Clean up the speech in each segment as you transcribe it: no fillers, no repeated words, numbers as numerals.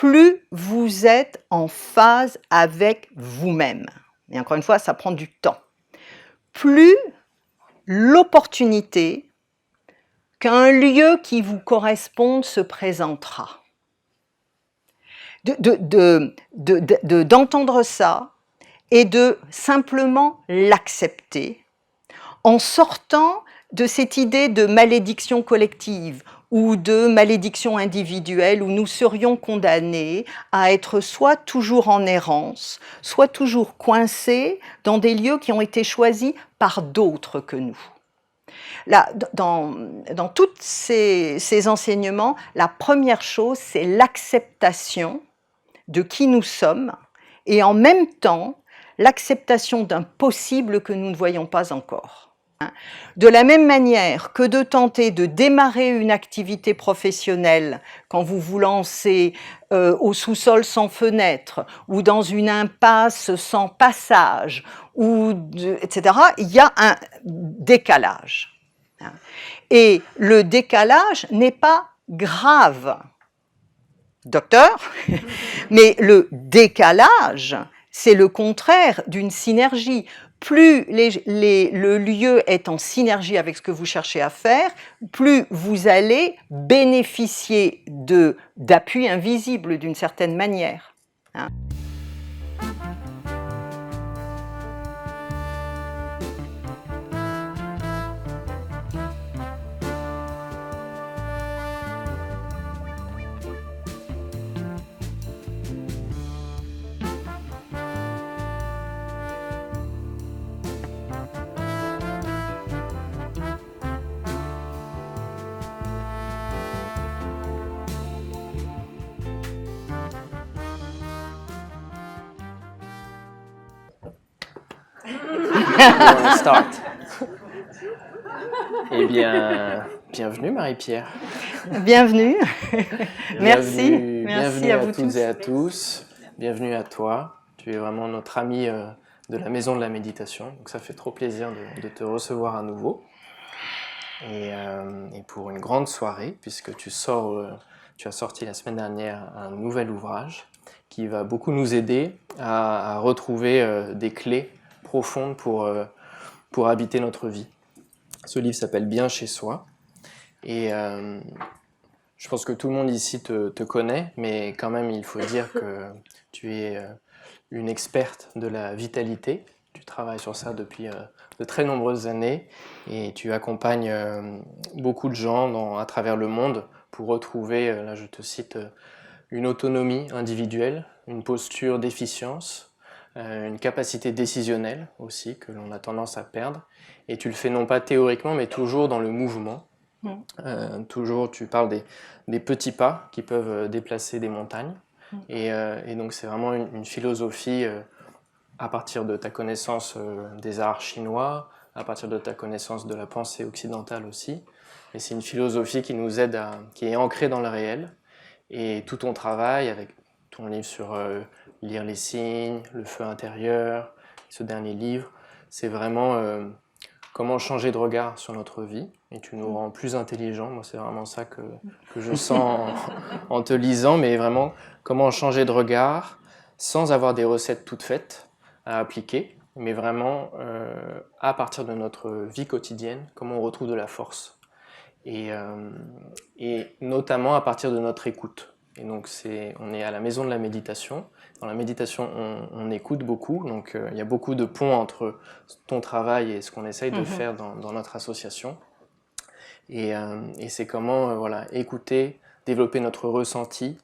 plus vous êtes en phase avec vous-même. Et encore une fois, ça prend du temps. Plus l'opportunité qu'un lieu qui vous corresponde se présentera. D'entendre ça et de simplement l'accepter en sortant de cette idée de malédiction collective ou de malédiction individuelle où nous serions condamnés à être soit toujours en errance, soit toujours coincés dans des lieux qui ont été choisis par d'autres que nous. Là, dans tous ces enseignements, la première chose, c'est l'acceptation de qui nous sommes et en même temps, l'acceptation d'un possible que nous ne voyons pas encore. De la même manière que de tenter de démarrer une activité professionnelle quand vous vous lancez au sous-sol sans fenêtre ou dans une impasse sans passage, etc., il y a un décalage. Et le décalage n'est pas grave, docteur, mais le décalage, c'est le contraire d'une synergie. Plus le lieu est en synergie avec ce que vous cherchez à faire, plus vous allez bénéficier d'appuis invisibles d'une certaine manière. Hein. Start. Eh bien, bienvenue Marie-Pierre. Bienvenue. Merci. Merci bienvenue à vous toutes tous. et à tous. Bienvenue à toi. Tu es vraiment notre ami de la Maison de la Méditation. Donc ça fait trop plaisir de te recevoir à nouveau. Et pour une grande soirée, puisque tu as sorti la semaine dernière un nouvel ouvrage qui va beaucoup nous aider à retrouver des clés profondes pour habiter notre vie. Ce livre s'appelle Bien chez soi. Et je pense que tout le monde ici te connaît, mais quand même il faut dire que tu es une experte de la vitalité. Tu travailles sur ça depuis de très nombreuses années et tu accompagnes beaucoup de gens à travers le monde pour retrouver, là je te cite, une autonomie individuelle, une posture d'efficience, une capacité décisionnelle aussi que l'on a tendance à perdre. Et tu le fais non pas théoriquement, mais toujours dans le mouvement. Toujours, tu parles des petits pas qui peuvent déplacer des montagnes. Et donc, c'est vraiment une philosophie à partir de ta connaissance des arts chinois, à partir de ta connaissance de la pensée occidentale aussi. Et c'est une philosophie qui nous aide qui est ancrée dans le réel. Et tout ton travail avec ton livre sur lire les signes, le feu intérieur, ce dernier livre, c'est vraiment comment changer de regard sur notre vie. Et tu nous rends plus intelligents. Moi, c'est vraiment ça que je sens en te lisant, mais vraiment comment changer de regard sans avoir des recettes toutes faites à appliquer, mais vraiment à partir de notre vie quotidienne, comment on retrouve de la force. Et notamment à partir de notre écoute. Et donc on est à la Maison de la Méditation. Dans la méditation, on écoute beaucoup, donc il y a beaucoup de ponts entre ton travail et ce qu'on essaye de faire dans notre association. Et c'est comment voilà, écouter, développer notre ressenti,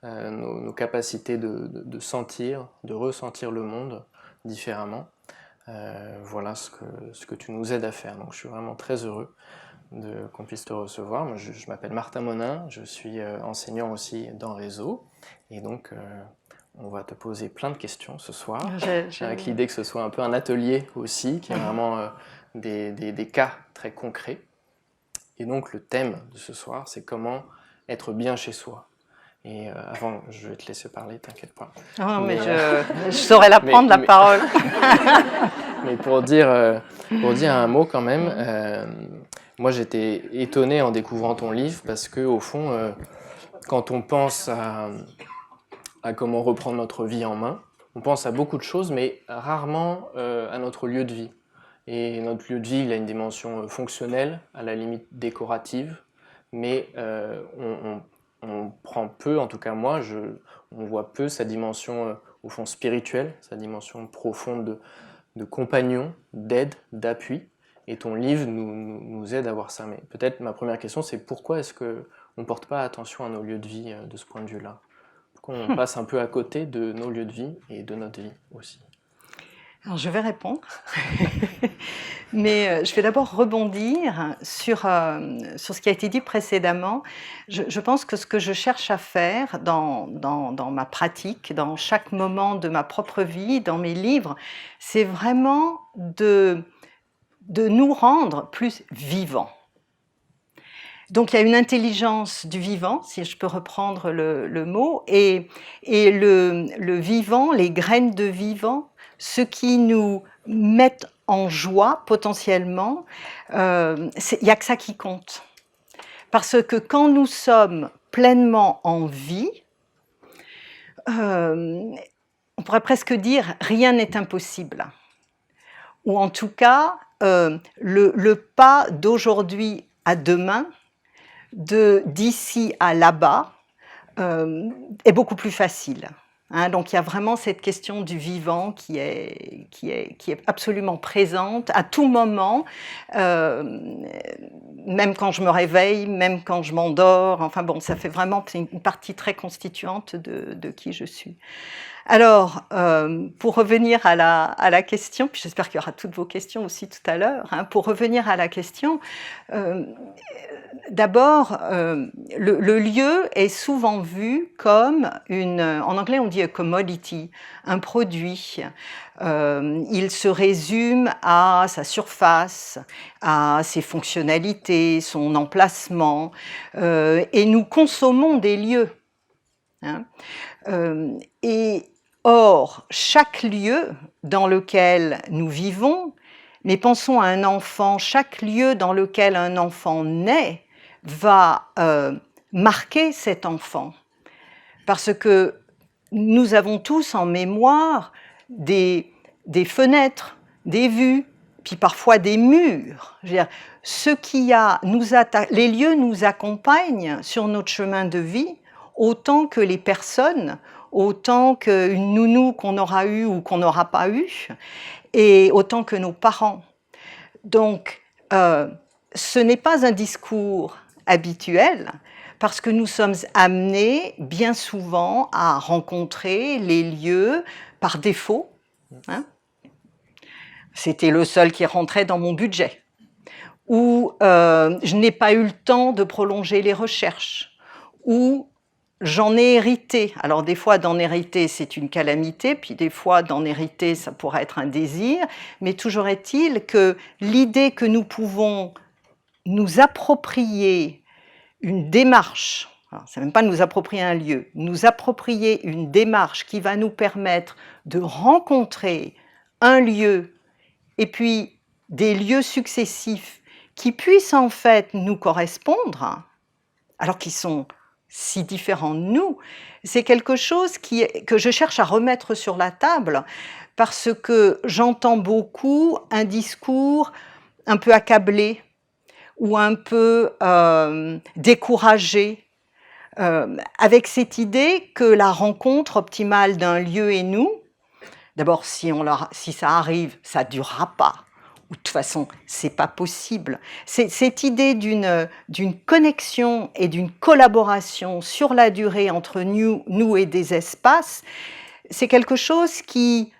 nos capacités de sentir, de ressentir le monde différemment. Voilà ce que tu nous aides à faire. Donc je suis vraiment très heureux qu'on puisse te recevoir. Moi, je m'appelle Martin Monin, je suis enseignant aussi dans Réseau, et donc on va te poser plein de questions ce soir, avec l'idée que ce soit un peu un atelier aussi, qui est vraiment des cas très concrets. Et donc le thème de ce soir, c'est comment être bien chez soi. Et avant, je vais te laisser parler, t'inquiète pas. Oh, mais je saurais la prendre, la parole. Mais pour dire un mot quand même, moi j'étais étonné en découvrant ton livre parce que au fond, quand on pense à comment reprendre notre vie en main. On pense à beaucoup de choses, mais rarement à notre lieu de vie. Et notre lieu de vie, il a une dimension fonctionnelle, à la limite décorative, mais on prend peu, en tout cas moi, on voit peu sa dimension au fond spirituelle, sa dimension profonde de compagnon, d'aide, d'appui. Et ton livre nous aide à voir ça. Mais peut-être ma première question, c'est pourquoi est-ce qu'on ne porte pas attention à nos lieux de vie de ce point de vue-là? Pourquoi on passe un peu à côté de nos lieux de vie et de notre vie aussi? Alors je vais répondre, mais je vais d'abord rebondir sur ce qui a été dit précédemment. Je pense que ce que je cherche à faire dans ma pratique, dans chaque moment de ma propre vie, dans mes livres, c'est vraiment de nous rendre plus vivants. Donc il y a une intelligence du vivant, si je peux reprendre le mot, et le vivant, les graines de vivant, ce qui nous met en joie potentiellement, il n'y a que ça qui compte. Parce que quand nous sommes pleinement en vie, on pourrait presque dire rien n'est impossible. Ou en tout cas, le pas d'aujourd'hui à demain, d'ici à là-bas, est beaucoup plus facile. Hein, donc il y a vraiment cette question du vivant qui est absolument présente à tout moment, même quand je me réveille, même quand je m'endors. Enfin bon, ça fait vraiment une partie très constituante de qui je suis. Alors, pour revenir à la question, puis j'espère qu'il y aura toutes vos questions aussi tout à l'heure, hein, pour revenir à la question, d'abord, le lieu est souvent vu comme en anglais on dit a commodity, un produit. Il se résume à sa surface, à ses fonctionnalités, son emplacement, et nous consommons des lieux. Hein. Or, chaque lieu dans lequel nous vivons, mais pensons à un enfant, chaque lieu dans lequel un enfant naît va marquer cet enfant. Parce que nous avons tous en mémoire des fenêtres, des vues, puis parfois des murs. Je veux dire, les lieux nous accompagnent sur notre chemin de vie autant que les personnes, autant qu'une nounou qu'on aura eue ou qu'on n'aura pas eue, et autant que nos parents. Donc, ce n'est pas un discours habituel, parce que nous sommes amenés bien souvent à rencontrer les lieux par défaut. Hein. C'était le seul qui rentrait dans mon budget. Ou je n'ai pas eu le temps de prolonger les recherches. Ou j'en ai hérité. Alors des fois, d'en hériter, c'est une calamité, puis des fois, d'en hériter, ça pourrait être un désir. Mais toujours est-il que l'idée que nous pouvons nous approprier une démarche, c'est même pas nous approprier un lieu, nous approprier une démarche qui va nous permettre de rencontrer un lieu et puis des lieux successifs qui puissent en fait nous correspondre, alors qu'ils sont si différents de nous, c'est quelque chose que je cherche à remettre sur la table parce que j'entends beaucoup un discours un peu accablé ou un peu découragé, avec cette idée que la rencontre optimale d'un lieu et nous, d'abord si ça arrive, ça ne durera pas, ou de toute façon, ce n'est pas possible. Cette idée d'une connexion et d'une collaboration sur la durée entre nous et des espaces, c'est quelque chose qui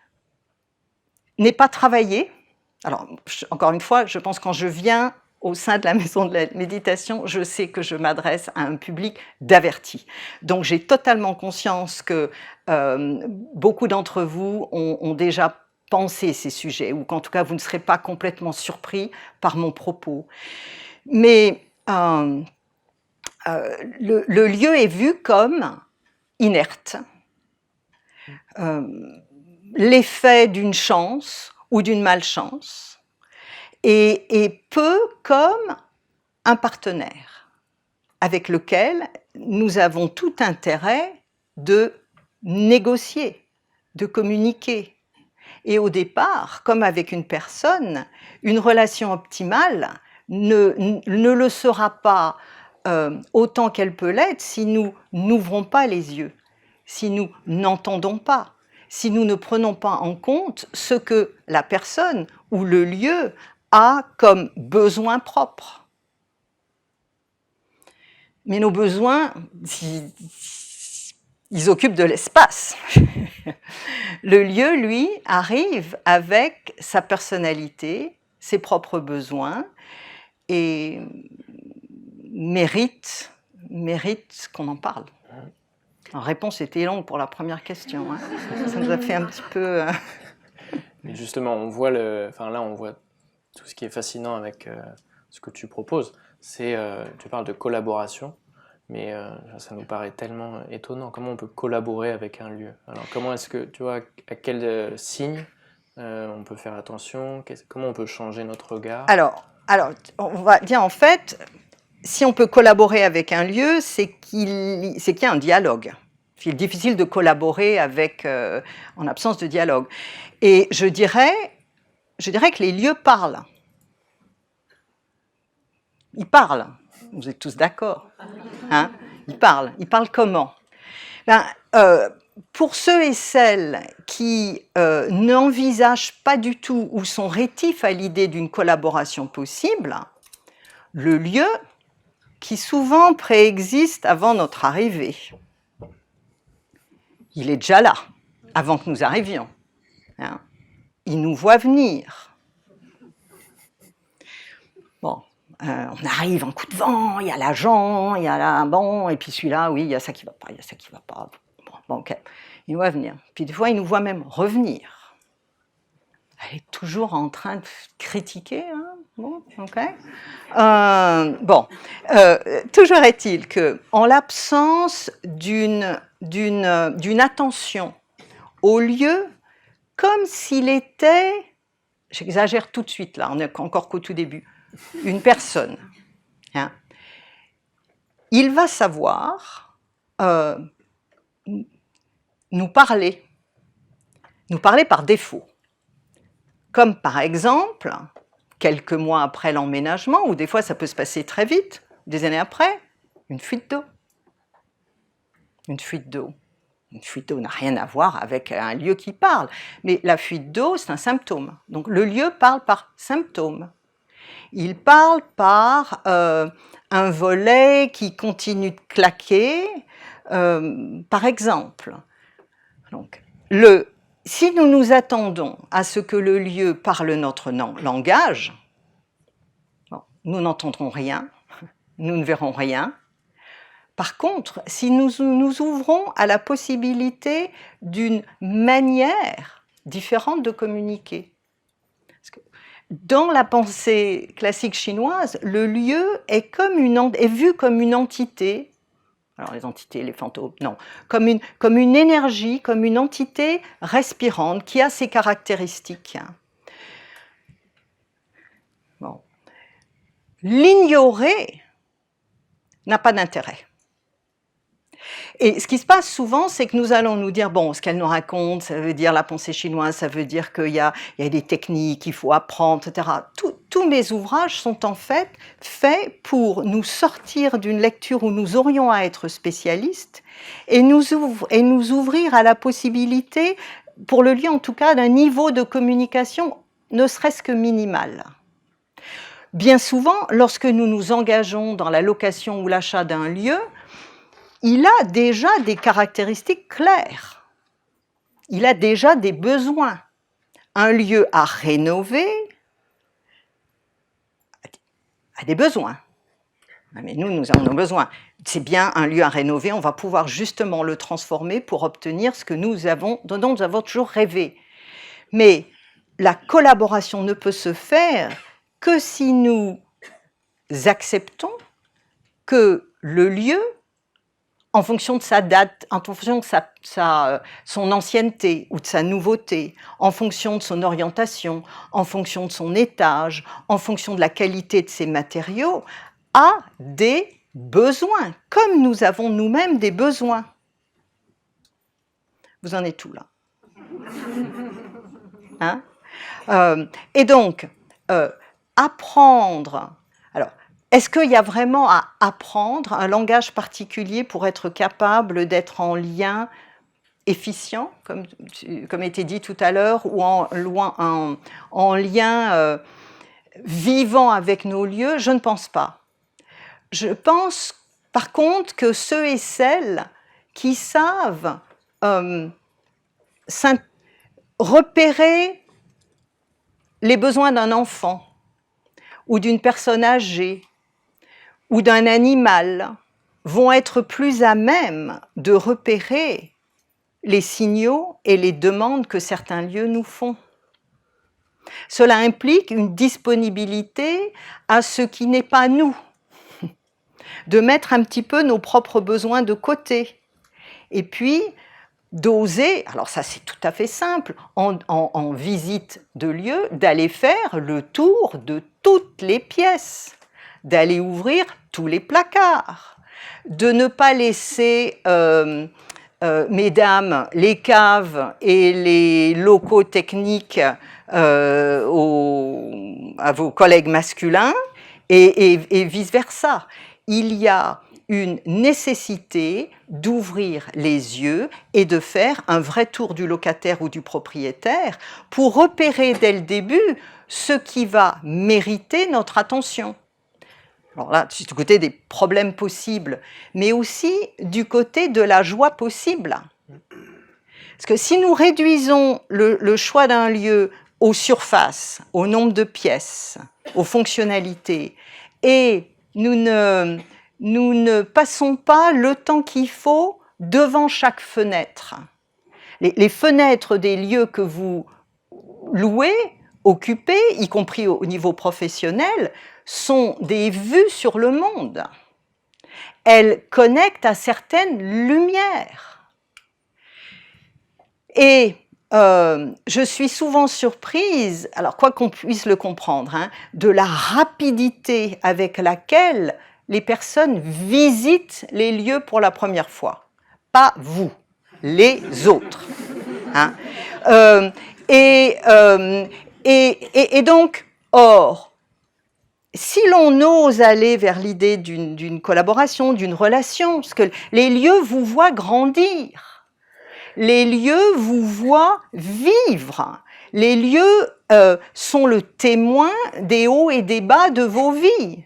n'est pas travaillé. Alors, encore une fois, je pense quand je viens au sein de la maison de la méditation, je sais que je m'adresse à un public d'avertis. Donc j'ai totalement conscience que beaucoup d'entre vous ont déjà pensé ces sujets, ou qu'en tout cas vous ne serez pas complètement surpris par mon propos. Mais le lieu est vu comme inerte, l'effet d'une chance ou d'une malchance, et peu comme un partenaire avec lequel nous avons tout intérêt de négocier, de communiquer. Et au départ, comme avec une personne, une relation optimale ne le sera pas autant qu'elle peut l'être si nous n'ouvrons pas les yeux, si nous n'entendons pas, si nous ne prenons pas en compte ce que la personne ou le lieu a comme besoin propre. Mais nos besoins, ils occupent de l'espace. Le lieu, lui, arrive avec sa personnalité, ses propres besoins, et mérite qu'on en parle. La réponse était longue pour la première question. Hein. Ça nous a fait un petit peu... Mais justement, on voit là, on voit tout ce qui est fascinant avec ce que tu proposes. Tu parles de collaboration, mais ça nous paraît tellement étonnant. Comment on peut collaborer avec un lieu? Alors, comment est-ce que, tu vois, à quel signe on peut faire attention? Comment on peut changer notre regard? Alors, on va dire en fait, si on peut collaborer avec un lieu, c'est qu'il y a un dialogue. Il est difficile de collaborer en absence de dialogue. Et je dirais que les lieux parlent. Ils parlent. Vous êtes tous d'accord, hein? Ils parlent. Ils parlent comment? Pour ceux et celles qui n'envisagent pas du tout ou sont rétifs à l'idée d'une collaboration possible, le lieu, qui souvent préexiste avant notre arrivée, il est déjà là, avant que nous arrivions. Hein. Il nous voit venir. Bon, on arrive en coup de vent, il y a l'agent, il y a là, bon, et puis celui-là, oui, il y a ça qui ne va pas, il y a ça qui ne va pas. Bon, ok, il nous voit venir. Puis des fois, il nous voit même revenir. Elle est toujours en train de critiquer, hein. Bon, ok. Toujours est-il que, en l'absence d'une attention au lieu, comme s'il était, j'exagère tout de suite là, on n'est encore qu'au tout début, une personne, hein, il va savoir nous parler par défaut. Comme par exemple, quelques mois après l'emménagement, ou des fois ça peut se passer très vite, des années après, une fuite d'eau. Une fuite d'eau. Une fuite d'eau n'a rien à voir avec un lieu qui parle, mais la fuite d'eau, c'est un symptôme. Donc le lieu parle par symptôme. Il parle par un volet qui continue de claquer, par exemple. Donc, si nous nous attendons à ce que le lieu parle notre langage, bon, nous n'entendrons rien, nous ne verrons rien. Par contre, si nous nous ouvrons à la possibilité d'une manière différente de communiquer, parce que dans la pensée classique chinoise, le lieu est vu comme une entité. Alors les entités, les fantômes, non, comme une énergie, comme une entité respirante qui a ses caractéristiques. Bon. L'ignorer n'a pas d'intérêt. Et ce qui se passe souvent, c'est que nous allons nous dire, bon, ce qu'elle nous raconte, ça veut dire la pensée chinoise, ça veut dire qu'il y a des techniques qu'il faut apprendre, etc. Tous mes ouvrages sont en fait faits pour nous sortir d'une lecture où nous aurions à être spécialistes et nous ouvrir à la possibilité, pour le lieu en tout cas, d'un niveau de communication ne serait-ce que minimal. Bien souvent, lorsque nous nous engageons dans la location ou l'achat d'un lieu, il a déjà des caractéristiques claires. Il a déjà des besoins. Un lieu à rénover a des besoins. Mais nous avons nos besoins. C'est bien un lieu à rénover, on va pouvoir justement le transformer pour obtenir ce que dont nous avons toujours rêvé. Mais la collaboration ne peut se faire que si nous acceptons que le lieu, en fonction de sa date, en fonction de son ancienneté ou de sa nouveauté, en fonction de son orientation, en fonction de son étage, en fonction de la qualité de ses matériaux, a des besoins, comme nous avons nous-mêmes des besoins. Vous en êtes où là? Hein? Et donc, apprendre. Alors, est-ce qu'il y a vraiment à apprendre un langage particulier pour être capable d'être en lien efficient, comme était dit tout à l'heure, ou en lien vivant avec nos lieux? Je ne pense pas. Je pense par contre que ceux et celles qui savent repérer les besoins d'un enfant ou d'une personne âgée ou d'un animal vont être plus à même de repérer les signaux et les demandes que certains lieux nous font. Cela implique une disponibilité à ce qui n'est pas nous, de mettre un petit peu nos propres besoins de côté, et puis d'oser, alors ça c'est tout à fait simple, en visite de lieu, d'aller faire le tour de toutes les pièces, d'aller ouvrir tous les placards, de ne pas laisser, mesdames, les caves et les locaux techniques à vos collègues masculins, et vice-versa. Il y a une nécessité d'ouvrir les yeux et de faire un vrai tour du locataire ou du propriétaire pour repérer dès le début ce qui va mériter notre attention. Alors là, c'est du côté des problèmes possibles, mais aussi du côté de la joie possible. Parce que si nous réduisons le choix d'un lieu aux surfaces, au nombre de pièces, aux fonctionnalités, et nous ne passons pas le temps qu'il faut devant chaque fenêtre. Les fenêtres des lieux que vous louez, occupez, y compris au niveau professionnel, sont des vues sur le monde. Elles connectent à certaines lumières. Et je suis souvent surprise, alors quoi qu'on puisse le comprendre, de la rapidité avec laquelle les personnes visitent les lieux pour la première fois. Pas vous, les autres. Et donc, or, si l'on ose aller vers l'idée d'une collaboration, d'une relation, parce que les lieux vous voient grandir, les lieux vous voient vivre, les lieux sont le témoin des hauts et des bas de vos vies.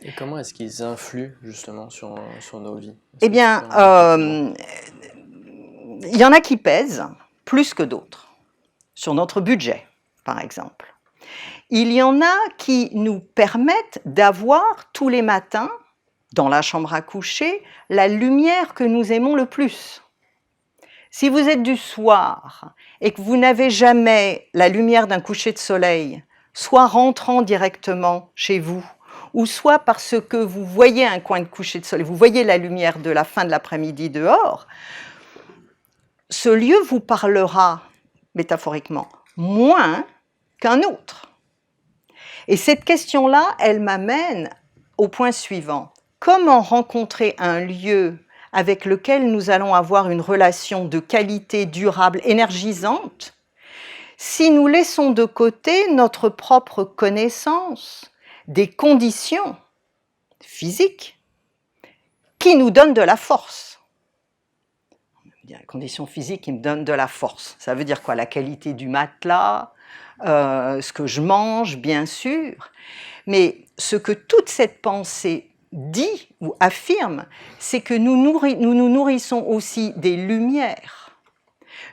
Et comment est-ce qu'ils influent justement sur nos vies? Eh bien, il y en a qui pèsent plus que d'autres, sur notre budget, par exemple. Il y en a qui nous permettent d'avoir tous les matins, dans la chambre à coucher, la lumière que nous aimons le plus. Si vous êtes du soir et que vous n'avez jamais la lumière d'un coucher de soleil, soit rentrant directement chez vous, ou soit parce que vous voyez un coin de coucher de soleil, vous voyez la lumière de la fin de l'après-midi dehors, ce lieu vous parlera, métaphoriquement, moins qu'un autre. Et cette question-là, elle m'amène au point suivant. Comment rencontrer un lieu avec lequel nous allons avoir une relation de qualité durable, énergisante, si nous laissons de côté notre propre connaissance des conditions physiques qui nous donnent de la force? Les conditions physiques qui me donnent de la force, ça veut dire quoi? La qualité du matelas, ce que je mange, bien sûr, mais ce que toute cette pensée dit ou affirme, c'est que nous nous nourrissons aussi des lumières,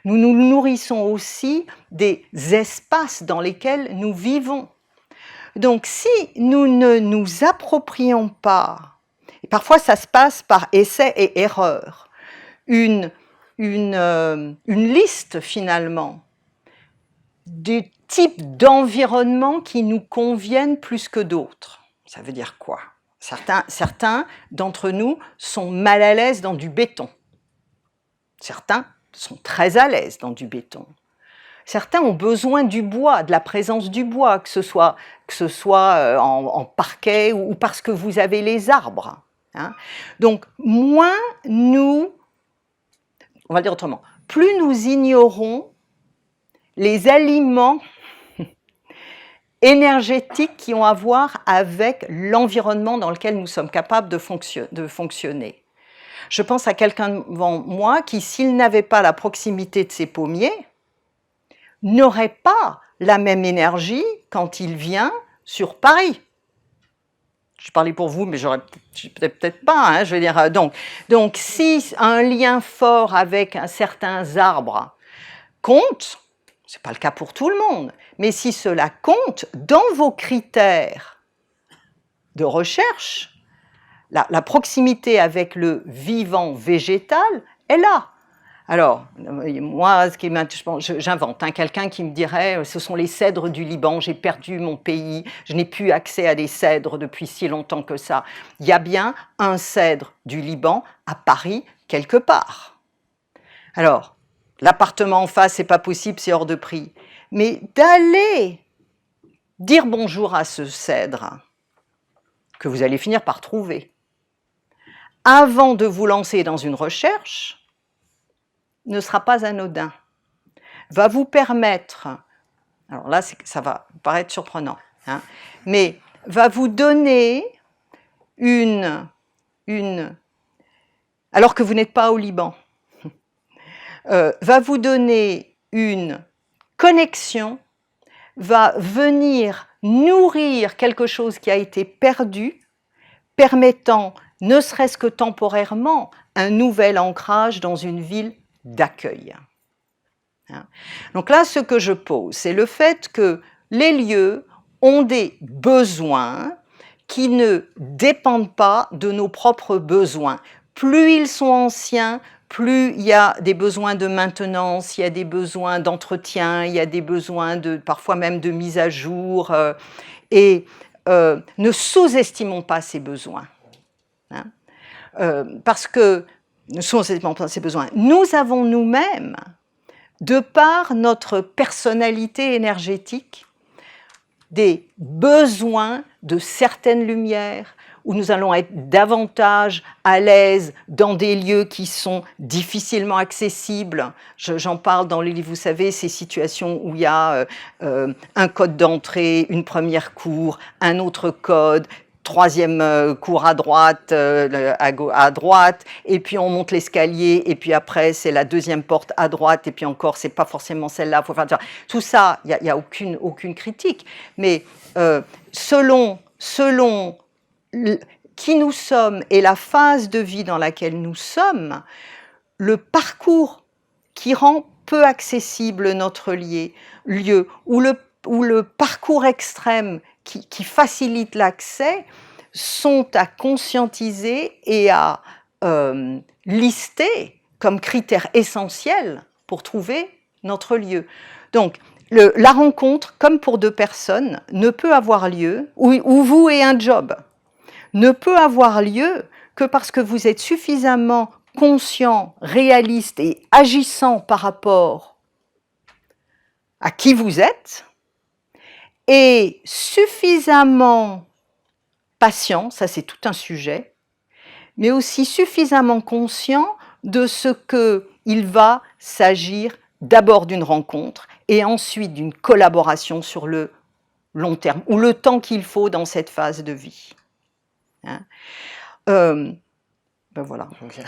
nous nous nourrissons aussi des espaces dans lesquels nous vivons. Donc si nous ne nous approprions pas, et parfois ça se passe par essai et erreur, une liste finalement des types d'environnements qui nous conviennent plus que d'autres. Ça veut dire quoi? Certains d'entre nous sont mal à l'aise dans du béton. Certains sont très à l'aise dans du béton. Certains ont besoin du bois, de la présence du bois, que ce soit en parquet ou parce que vous avez les arbres. Donc, moins nous, on va le dire autrement, plus nous ignorons les aliments énergétiques qui ont à voir avec l'environnement dans lequel nous sommes capables de fonctionner. Je pense à quelqu'un devant moi qui, s'il n'avait pas la proximité de ses pommiers, n'aurait pas la même énergie quand il vient sur Paris. Je parlais pour vous, mais j'aurais peut-être pas, hein, je veux dire. Donc, si un lien fort avec certains arbres compte, ce n'est pas le cas pour tout le monde, mais si cela compte dans vos critères de recherche, la proximité avec le vivant végétal est là. Alors, moi, j'invente, hein, quelqu'un qui me dirait « ce sont les cèdres du Liban, j'ai perdu mon pays, je n'ai plus accès à des cèdres depuis si longtemps que ça ». Il y a bien un cèdre du Liban à Paris, quelque part. Alors, l'appartement en face, c'est pas possible, c'est hors de prix. Mais d'aller dire bonjour à ce cèdre, que vous allez finir par trouver, avant de vous lancer dans une recherche, ne sera pas anodin, va vous permettre, alors là ça va paraître surprenant, hein, mais va vous donner alors que vous n'êtes pas au Liban, va vous donner une connexion, va venir nourrir quelque chose qui a été perdu, permettant, ne serait-ce que temporairement, un nouvel ancrage dans une ville d'accueil. Donc là, ce que je pose, c'est le fait que les lieux ont des besoins qui ne dépendent pas de nos propres besoins. Plus ils sont anciens, plus il y a des besoins de maintenance, il y a des besoins d'entretien, il y a des besoins parfois même de mise à jour, et ne sous-estimons pas ces besoins. Parce que ne sous-estimons pas ces besoins. Nous avons nous-mêmes, de par notre personnalité énergétique, des besoins de certaines lumières, où nous allons être davantage à l'aise dans des lieux qui sont difficilement accessibles. J'en parle dans le livre, vous savez, ces situations où il y a un code d'entrée, une première cour, un autre code, troisième cour à droite, à droite, et puis on monte l'escalier, et puis après c'est la deuxième porte à droite, et puis encore c'est pas forcément celle-là. Tout ça, il n'y a aucune critique, mais selon qui nous sommes et la phase de vie dans laquelle nous sommes, le parcours qui rend peu accessible notre lieu, ou le parcours extrême qui facilite l'accès, sont à conscientiser et à lister comme critères essentiels pour trouver notre lieu. Donc, la rencontre, comme pour deux personnes, ne peut avoir lieu, ou vous et un job, ne peut avoir lieu que parce que vous êtes suffisamment conscient, réaliste et agissant par rapport à qui vous êtes, et suffisamment patient, ça c'est tout un sujet, mais aussi suffisamment conscient de ce qu'il va s'agir d'abord d'une rencontre et ensuite d'une collaboration sur le long terme, ou le temps qu'il faut dans cette phase de vie. Hein, ben voilà. Okay.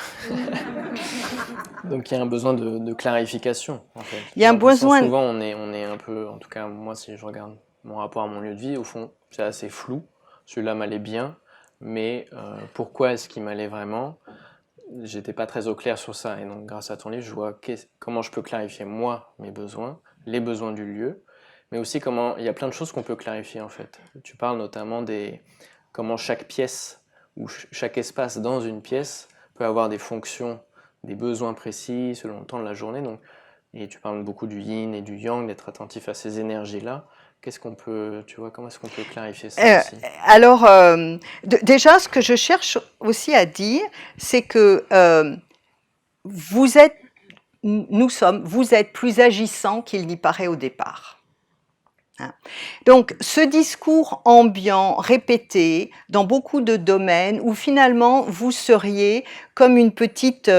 Donc il y a un besoin de clarification, en fait. Il y a un besoin... Souvent on est un peu, en tout cas moi si je regarde mon rapport à mon lieu de vie, au fond c'est assez flou. Celui-là m'allait bien, mais pourquoi est-ce qu'il m'allait vraiment? J'étais pas très au clair sur ça, et donc grâce à ton livre, je vois comment je peux clarifier moi mes besoins, les besoins du lieu, mais aussi comment il y a plein de choses qu'on peut clarifier en fait. Tu parles notamment comment chaque pièce ou chaque espace dans une pièce peut avoir des fonctions, des besoins précis selon le temps de la journée. Donc, et tu parles beaucoup du yin et du yang, d'être attentif à ces énergies-là. Qu'est-ce qu'on peut, tu vois, comment est-ce qu'on peut clarifier ça aussi? Alors, déjà, ce que je cherche aussi à dire, c'est que vous êtes plus agissant qu'il n'y paraît au départ. Donc, ce discours ambiant, répété, dans beaucoup de domaines, où finalement vous seriez comme une petite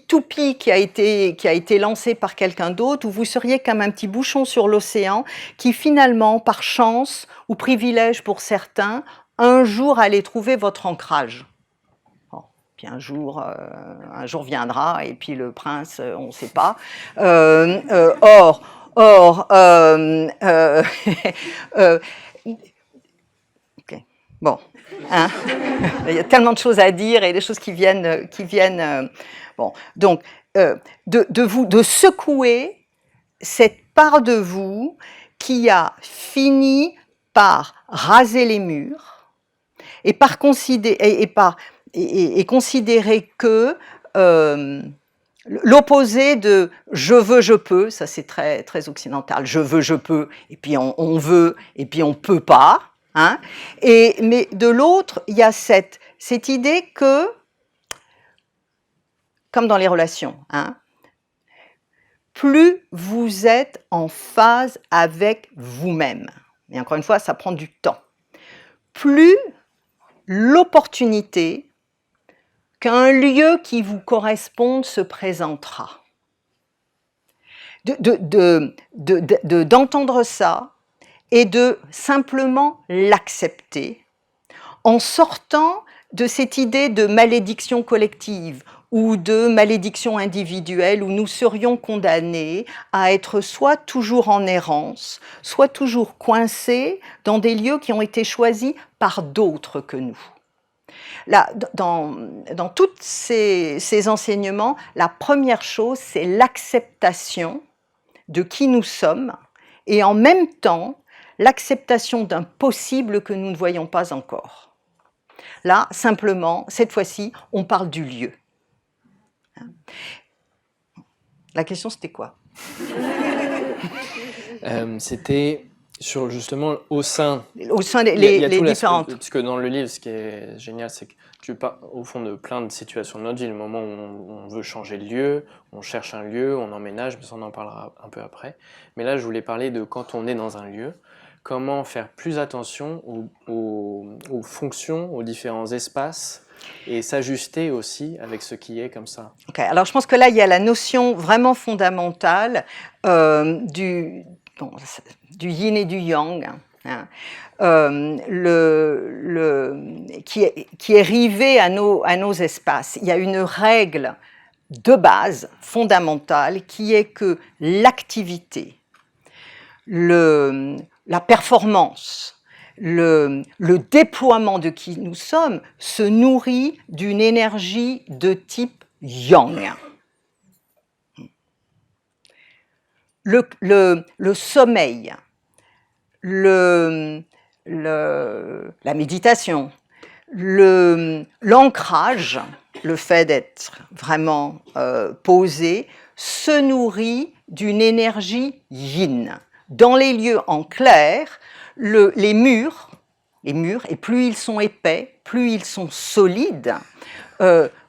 toupie qui a été lancée par quelqu'un d'autre, où vous seriez comme un petit bouchon sur l'océan, qui finalement, par chance ou privilège pour certains, un jour allait trouver votre ancrage. Bon, puis un jour viendra, et puis le prince, on ne sait pas. Or, okay. Bon, hein. Il y a tellement de choses à dire et des choses qui viennent. Bon, donc, de secouer cette part de vous qui a fini par raser les murs et considérer que l'opposé de « je veux, je peux », ça c'est très, très occidental, « je veux, je peux », et puis on veut, et puis on peut pas. Hein, mais de l'autre, il y a cette idée que, comme dans les relations, hein, plus vous êtes en phase avec vous-même, et encore une fois, ça prend du temps, plus l'opportunité qu'un lieu qui vous corresponde se présentera. D'entendre ça et de simplement l'accepter en sortant de cette idée de malédiction collective ou de malédiction individuelle où nous serions condamnés à être soit toujours en errance, soit toujours coincés dans des lieux qui ont été choisis par d'autres que nous. Là, dans tous ces enseignements, la première chose, c'est l'acceptation de qui nous sommes et en même temps, l'acceptation d'un possible que nous ne voyons pas encore. Là, simplement, cette fois-ci, on parle du lieu. La question, c'était quoi? C'était sur justement au sein les différentes. Parce que dans le livre, ce qui est génial, c'est que tu parles au fond de plein de situations de notre vie, le moment où on veut changer de lieu, on cherche un lieu, on emménage, mais ça on en parlera un peu après. Mais là, je voulais parler de quand on est dans un lieu, comment faire plus attention aux fonctions, aux différents espaces, et s'ajuster aussi avec ce qui est comme ça. Okay. Alors je pense que là, il y a la notion vraiment fondamentale du yin et du yang, hein, qui est rivé à nos espaces. Il y a une règle de base fondamentale qui est que l'activité, la performance, le déploiement de qui nous sommes se nourrit d'une énergie de type yang. Le sommeil, la méditation, l'ancrage, le fait d'être vraiment posé, se nourrit d'une énergie yin. Dans les lieux en clair, les murs, et plus ils sont épais, plus ils sont solides,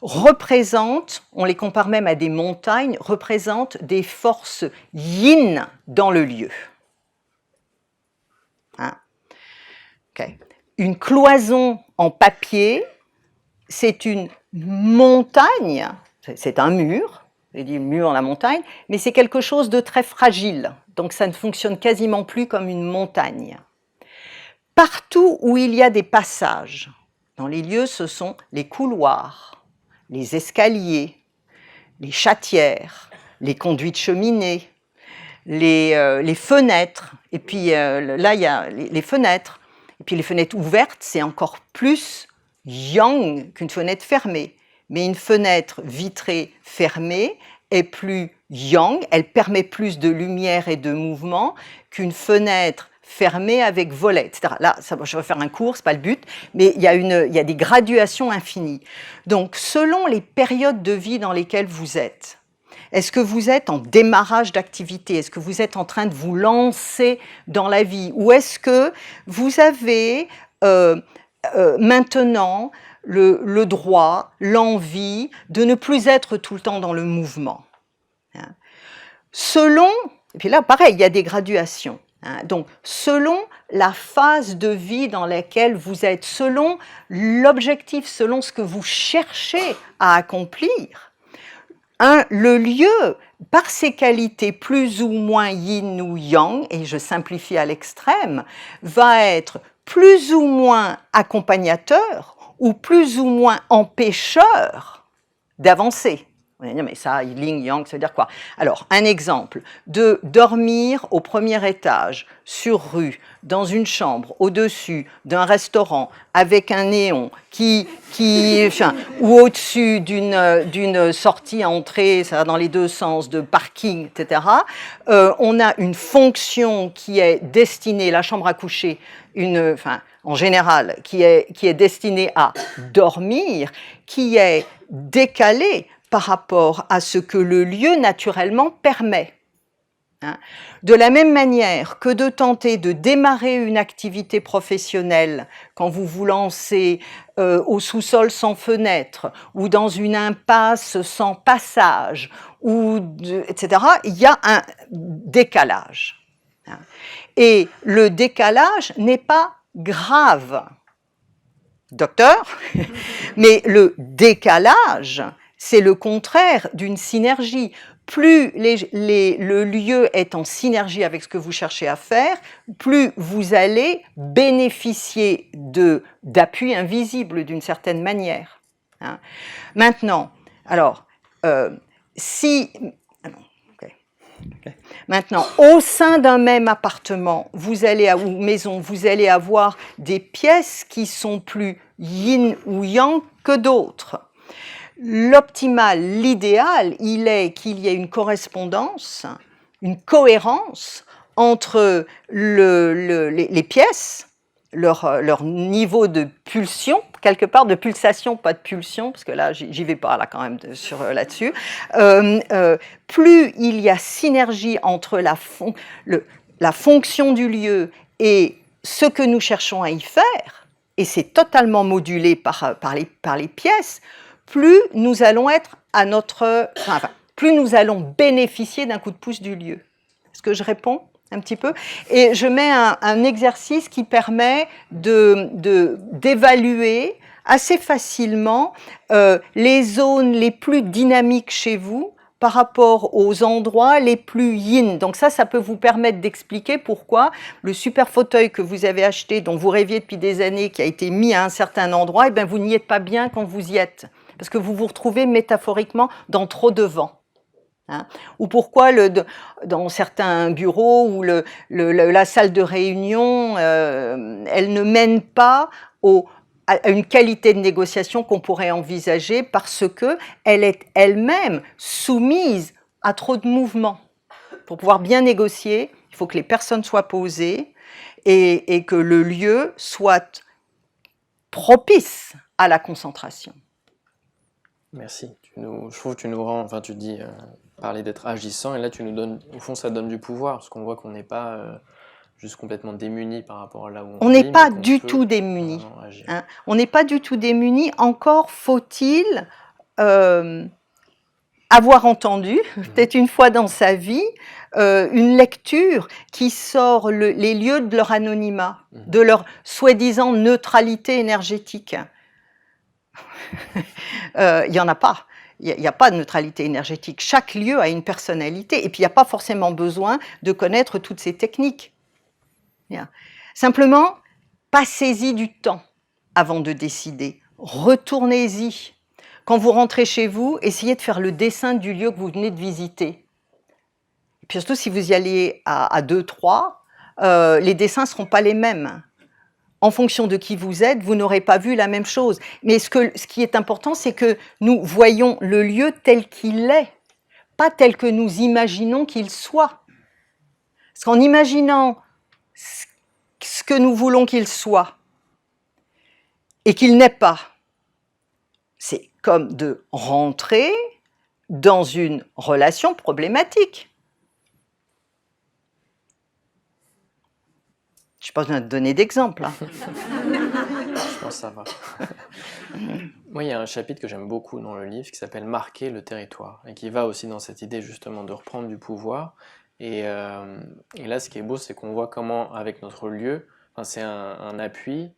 représentent, on les compare même à des montagnes, représentent des forces yin dans le lieu. Hein? Okay. Une cloison en papier, c'est une montagne, c'est un mur, j'ai dit mur, la montagne, mais c'est quelque chose de très fragile, donc ça ne fonctionne quasiment plus comme une montagne. Partout où il y a des passages, dans les lieux, ce sont les couloirs, les escaliers, les chatières, les conduits de cheminée, les fenêtres, et puis là il y a les fenêtres, et puis les fenêtres ouvertes, c'est encore plus yang qu'une fenêtre fermée, mais une fenêtre vitrée fermée est plus yang, elle permet plus de lumière et de mouvement qu'une fenêtre fermée avec volet, etc. Là, je vais faire un cours, ce n'est pas le but, mais il y a des graduations infinies. Donc, selon les périodes de vie dans lesquelles vous êtes, est-ce que vous êtes en démarrage d'activité? Est-ce que vous êtes en train de vous lancer dans la vie? Ou est-ce que vous avez maintenant le droit, l'envie de ne plus être tout le temps dans le mouvement? Selon, et puis là, pareil, il y a des graduations. Hein. Donc, selon la phase de vie dans laquelle vous êtes, selon l'objectif, selon ce que vous cherchez à accomplir, le lieu, par ses qualités plus ou moins yin ou yang, et je simplifie à l'extrême, va être plus ou moins accompagnateur ou plus ou moins empêcheur d'avancer. On va dire, mais ça, yin, yang, ça veut dire quoi? Alors, un exemple, de dormir au premier étage, sur rue, dans une chambre, au-dessus d'un restaurant, avec un néon, ou au-dessus d'une sortie, entrée, ça va dans les deux sens, de parking, etc. On a une fonction qui est destinée, la chambre à coucher, en général, qui est destinée à dormir, qui est décalée par rapport à ce que le lieu naturellement permet. Hein. De la même manière que de tenter de démarrer une activité professionnelle quand vous vous lancez au sous-sol sans fenêtre ou dans une impasse sans passage, etc., il y a un décalage. Hein. Et le décalage n'est pas grave, docteur, mais le décalage, c'est le contraire d'une synergie. Plus le lieu est en synergie avec ce que vous cherchez à faire, plus vous allez bénéficier d'appui invisible d'une certaine manière. Hein. Maintenant, alors, Maintenant, au sein d'un même appartement ou maison, vous allez avoir des pièces qui sont plus yin ou yang que d'autres. L'optimal, l'idéal, il est qu'il y ait une correspondance, une cohérence entre les pièces, leur niveau de pulsion, quelque part de pulsation, pas de pulsion, parce que là, j'y vais pas là quand même là-dessus. Plus il y a synergie entre la fonction du lieu et ce que nous cherchons à y faire, et c'est totalement modulé par les pièces, plus nous allons être plus nous allons bénéficier d'un coup de pouce du lieu. Est-ce que je réponds un petit peu? Et je mets un exercice qui permet d'évaluer assez facilement les zones les plus dynamiques chez vous par rapport aux endroits les plus yin. Donc ça peut vous permettre d'expliquer pourquoi le super fauteuil que vous avez acheté, dont vous rêviez depuis des années, qui a été mis à un certain endroit, eh bien vous n'y êtes pas bien quand vous y êtes. Parce que vous vous retrouvez métaphoriquement dans trop de vent. Hein. Ou pourquoi dans certains bureaux ou la salle de réunion, elle ne mène pas à une qualité de négociation qu'on pourrait envisager parce qu'elle est elle-même soumise à trop de mouvements. Pour pouvoir bien négocier, il faut que les personnes soient posées et que le lieu soit propice à la concentration. Merci. Je trouve que tu nous rends, enfin tu dis parler d'être agissant, et là tu nous donnes, au fond ça donne du pouvoir, parce qu'on voit qu'on n'est pas juste complètement démunis par rapport à là où on n'est pas du tout démunis. Hein. On n'est pas du tout démunis, encore faut-il avoir entendu, peut-être une fois dans sa vie, une lecture qui sort les lieux de leur anonymat, de leur soi-disant neutralité énergétique. Il n'y en a pas. Il n'y a pas de neutralité énergétique. Chaque lieu a une personnalité. Et puis, il n'y a pas forcément besoin de connaître toutes ces techniques. Simplement, passez-y du temps avant de décider. Retournez-y. Quand vous rentrez chez vous, essayez de faire le dessin du lieu que vous venez de visiter. Et puis surtout, si vous y allez à 2, 3, les dessins ne seront pas les mêmes. En fonction de qui vous êtes, vous n'aurez pas vu la même chose. Mais ce qui est important, c'est que nous voyons le lieu tel qu'il est, pas tel que nous imaginons qu'il soit. Parce qu'en imaginant ce que nous voulons qu'il soit et qu'il n'est pas, c'est comme de rentrer dans une relation problématique. Je n'ai pas besoin de donner d'exemple. Hein. Je pense que ça va. Moi, il y a un chapitre que j'aime beaucoup dans le livre qui s'appelle « Marquer le territoire » et qui va aussi dans cette idée justement de reprendre du pouvoir Et là, ce qui est beau, c'est qu'on voit comment, avec notre lieu, c'est un appui,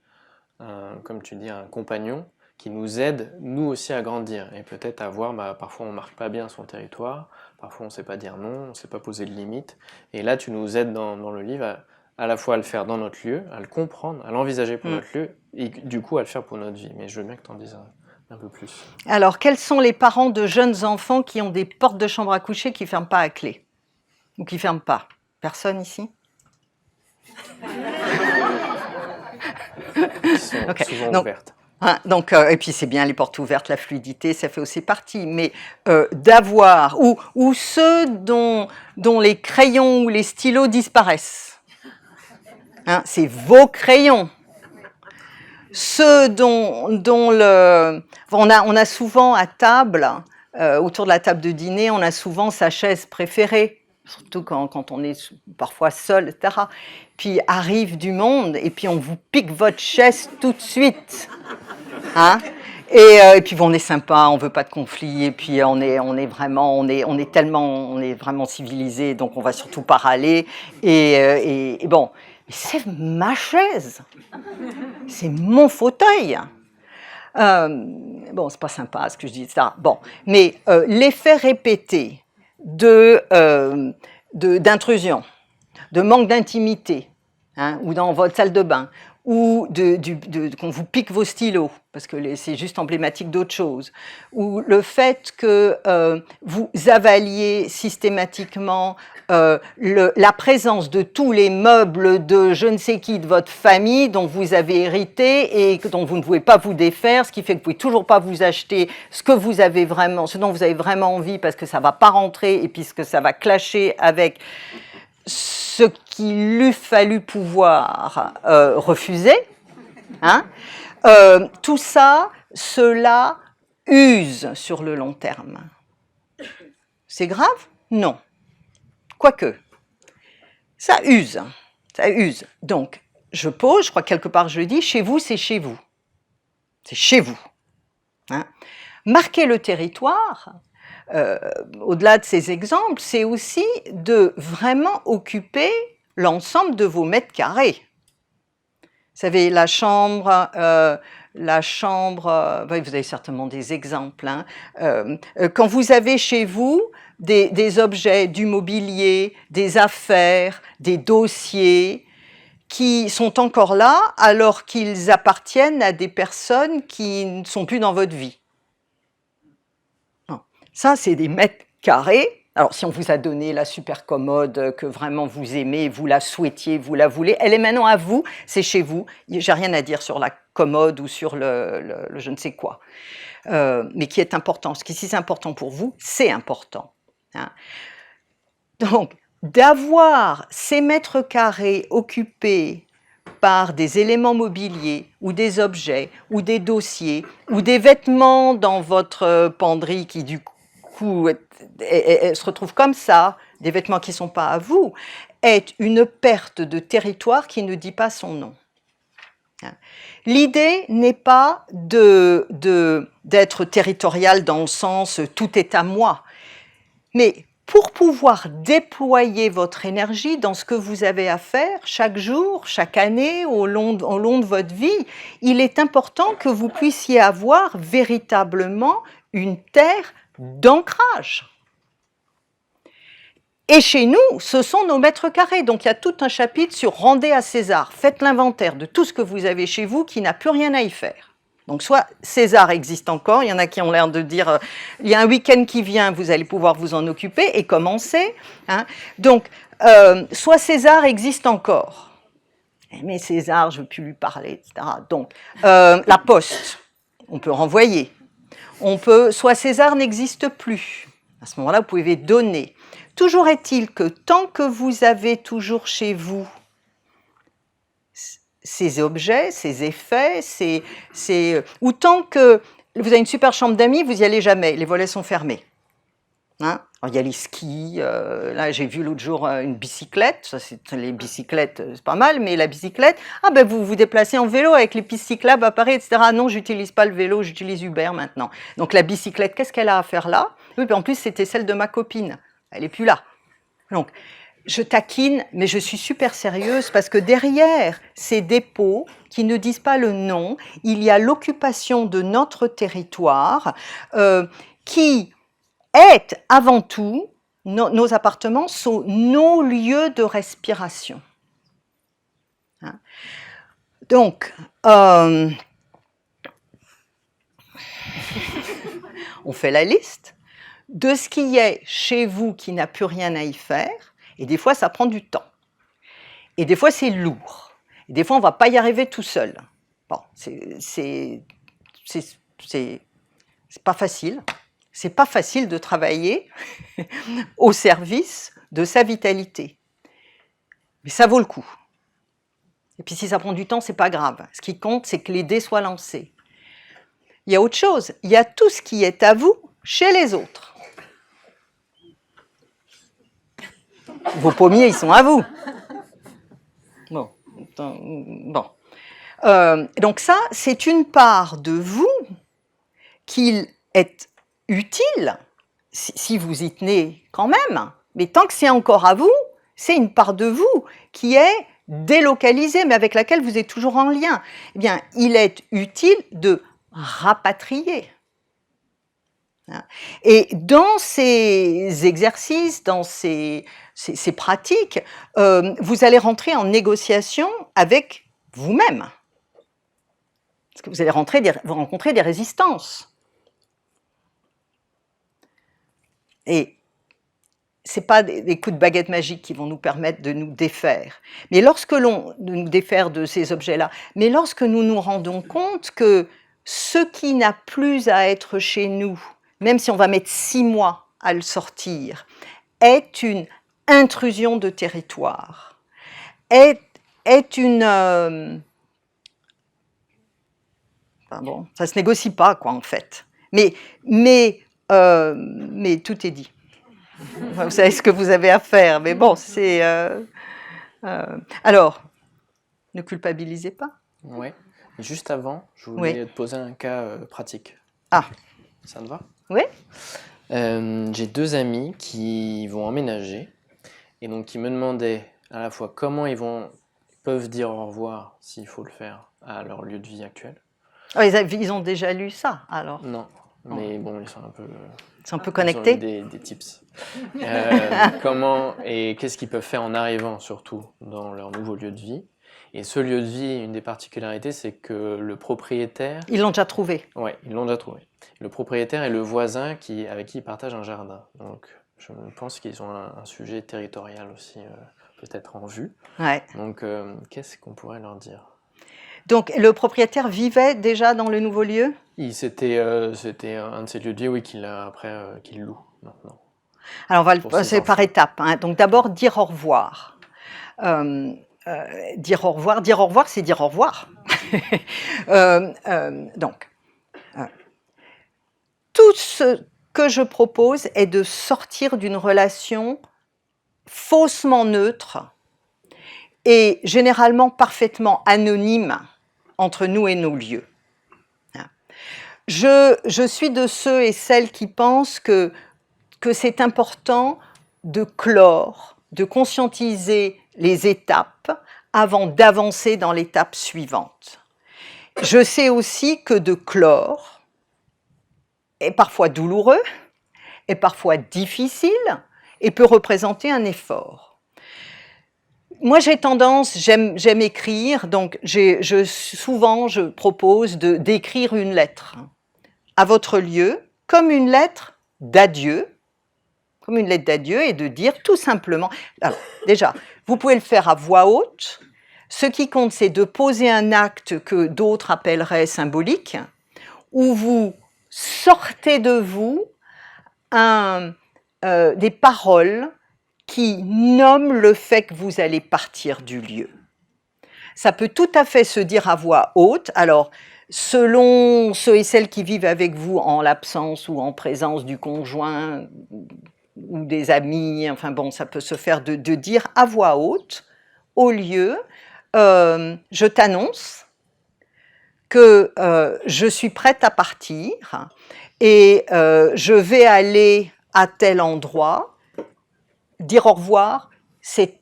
comme tu dis, un compagnon, qui nous aide, nous aussi, à grandir. Et peut-être à voir, parfois on ne marque pas bien son territoire, parfois on ne sait pas dire non, on ne sait pas poser de limites. Et là, tu nous aides dans le livre à la fois à le faire dans notre lieu, à le comprendre, à l'envisager pour notre lieu, et du coup à le faire pour notre vie. Mais je veux bien que tu en dises un peu plus. Alors, quels sont les parents de jeunes enfants qui ont des portes de chambre à coucher qui ne ferment pas à clé? Ou qui ne ferment pas? Personne ici? Qui sont souvent ouvertes. Hein, donc, et puis c'est bien les portes ouvertes, la fluidité, ça fait aussi partie. Mais d'avoir, ou ceux dont les crayons ou les stylos disparaissent. Hein, c'est vos crayons. Ceux dont le... On a souvent à table, autour de la table de dîner, on a souvent sa chaise préférée. Surtout quand on est parfois seul, etc. Puis arrive du monde et puis on vous pique votre chaise tout de suite. Hein? Et puis bon, on est sympa, on veut pas de conflit, et puis on est vraiment civilisé, donc on va surtout pas râler. Et bon, c'est ma chaise, c'est mon fauteuil. Bon, c'est pas sympa ce que je dis, etc. Bon, mais l'effet répété d'intrusion, de manque d'intimité, hein, ou dans votre salle de bain, ou qu'on vous pique vos stylos, parce que c'est juste emblématique d'autre chose, ou le fait que vous avaliez systématiquement la présence de tous les meubles de je ne sais qui de votre famille dont vous avez hérité et dont vous ne pouvez pas vous défaire, ce qui fait que vous ne pouvez toujours pas vous acheter ce dont vous avez vraiment envie parce que ça ne va pas rentrer et puisque ça va clasher avec ce qu'il eût fallu pouvoir refuser. Hein, tout ça, cela use sur le long terme. C'est grave? Non. Quoique, ça use. Ça use. Donc, je crois que quelque part je le dis, chez vous, c'est chez vous. C'est chez vous. Hein, marquer le territoire, au-delà de ces exemples, c'est aussi de vraiment occuper l'ensemble de vos mètres carrés. Vous savez, la chambre, vous avez certainement des exemples. Hein, quand vous avez chez vous des objets, du mobilier, des affaires, des dossiers qui sont encore là alors qu'ils appartiennent à des personnes qui ne sont plus dans votre vie. Ça, c'est des mètres carrés. Alors, si on vous a donné la super commode que vraiment vous aimez, vous la souhaitiez, vous la voulez, elle est maintenant à vous, c'est chez vous. J'ai rien à dire sur la commode ou sur le je ne sais quoi. Mais qui est important. Ce qui est important pour vous, c'est important. Hein. Donc, d'avoir ces mètres carrés occupés par des éléments mobiliers ou des objets ou des dossiers ou des vêtements dans votre penderie qui du coup se retrouvent comme ça, des vêtements qui ne sont pas à vous, est une perte de territoire qui ne dit pas son nom. L'idée n'est pas d'être territorial dans le sens « tout est à moi », mais pour pouvoir déployer votre énergie dans ce que vous avez à faire chaque jour, chaque année, au long de votre vie, il est important que vous puissiez avoir véritablement une terre d'ancrage. Et chez nous, ce sont nos mètres carrés. Donc il y a tout un chapitre sur « Rendez à César ». Faites l'inventaire de tout ce que vous avez chez vous qui n'a plus rien à y faire. Donc soit César existe encore, il y en a qui ont l'air de dire il y a un week-end qui vient, vous allez pouvoir vous en occuper et commencer. Hein. Donc soit César existe encore. Mais César, je ne veux plus lui parler, etc. Donc la poste, on peut renvoyer. Soit César n'existe plus. À ce moment-là, vous pouvez donner. Toujours est-il que tant que vous avez toujours chez vous ces objets, ces effets, ou tant que vous avez une super chambre d'amis, vous n'y allez jamais, les volets sont fermés. Hein? Alors, il y a les skis, là j'ai vu l'autre jour une bicyclette, les bicyclettes c'est pas mal, mais la bicyclette, vous vous déplacez en vélo avec les pistes cyclables à Paris, etc. Non, j'utilise pas le vélo, j'utilise Uber maintenant. Donc la bicyclette, qu'est-ce qu'elle a à faire là? Oui, puis en plus c'était celle de ma copine, elle est plus là. Donc je taquine, mais je suis super sérieuse parce que derrière ces dépôts qui ne disent pas le nom, il y a l'occupation de notre territoire qui est avant tout, nos appartements sont nos lieux de respiration. Hein? Donc, on fait la liste de ce qui est chez vous qui n'a plus rien à y faire, et des fois ça prend du temps. Et des fois c'est lourd. Et des fois on ne va pas y arriver tout seul. Bon, c'est pas facile. C'est pas facile de travailler au service de sa vitalité. Mais ça vaut le coup. Et puis si ça prend du temps, c'est pas grave. Ce qui compte, c'est que les dés soient lancés. Il y a autre chose. Il y a tout ce qui est à vous chez les autres. Vos pommiers, ils sont à vous. Bon. Donc ça, c'est une part de vous qu'il est utile, si vous y tenez quand même, mais tant que c'est encore à vous, c'est une part de vous qui est délocalisée, mais avec laquelle vous êtes toujours en lien. Eh bien, il est utile de rapatrier. Et dans ces exercices, dans ces pratiques, vous allez rentrer en négociation avec vous-même. Parce que vous allez rencontrer des résistances. Et ce n'est pas des coups de baguette magique qui vont nous permettre de nous défaire. Mais lorsque nous défaire de ces objets-là, mais lorsque nous nous rendons compte que ce qui n'a plus à être chez nous, même si on va mettre 6 mois à le sortir, est une intrusion de territoire, est une... bon, ça ne se négocie pas, quoi, en fait. Mais tout est dit. Vous savez ce que vous avez à faire, mais bon, c'est... Alors, ne culpabilisez pas. Oui. Juste avant, je voulais te poser un cas pratique. Ah. Ça te va? Oui. J'ai 2 amis qui vont emménager et donc qui me demandaient à la fois comment ils peuvent dire au revoir s'il faut le faire à leur lieu de vie actuel. Oh, ils ont déjà lu ça, alors? Non, mais bon, ils sont un peu... Ils sont un peu connectés? Ils ont des tips. Comment et qu'est-ce qu'ils peuvent faire en arrivant, surtout, dans leur nouveau lieu de vie. Et ce lieu de vie, une des particularités, c'est que le propriétaire... Ils l'ont déjà trouvé? Oui, ils l'ont déjà trouvé. Le propriétaire est le voisin avec qui ils partagent un jardin. Donc, je pense qu'ils ont un sujet territorial aussi, peut-être en vue. Ouais. Donc, qu'est-ce qu'on pourrait leur dire? Donc, le propriétaire vivait déjà dans le nouveau lieu? C'était un de ces lieux de vie, oui, qu'il loue maintenant. Alors, on va le passer par étapes. Hein. Donc, d'abord, dire au revoir. Dire au revoir, c'est dire au revoir. Donc, tout ce que je propose est de sortir d'une relation faussement neutre et généralement parfaitement anonyme entre nous et nos lieux. Je suis de ceux et celles qui pensent que c'est important de clore, de conscientiser les étapes avant d'avancer dans l'étape suivante. Je sais aussi que de clore est parfois douloureux, est parfois difficile et peut représenter un effort. Moi, j'ai tendance, j'aime écrire, donc souvent je propose d'écrire une lettre à votre lieu, comme une lettre d'adieu, et de dire tout simplement... Alors, déjà, vous pouvez le faire à voix haute. Ce qui compte, c'est de poser un acte que d'autres appelleraient symbolique, où vous sortez de vous des paroles qui nomment le fait que vous allez partir du lieu. Ça peut tout à fait se dire à voix haute. Alors, selon ceux et celles qui vivent avec vous en l'absence ou en présence du conjoint ou des amis, enfin bon, ça peut se faire de dire à voix haute, au lieu, je t'annonce que je suis prête à partir et je vais aller à tel endroit, dire au revoir, c'est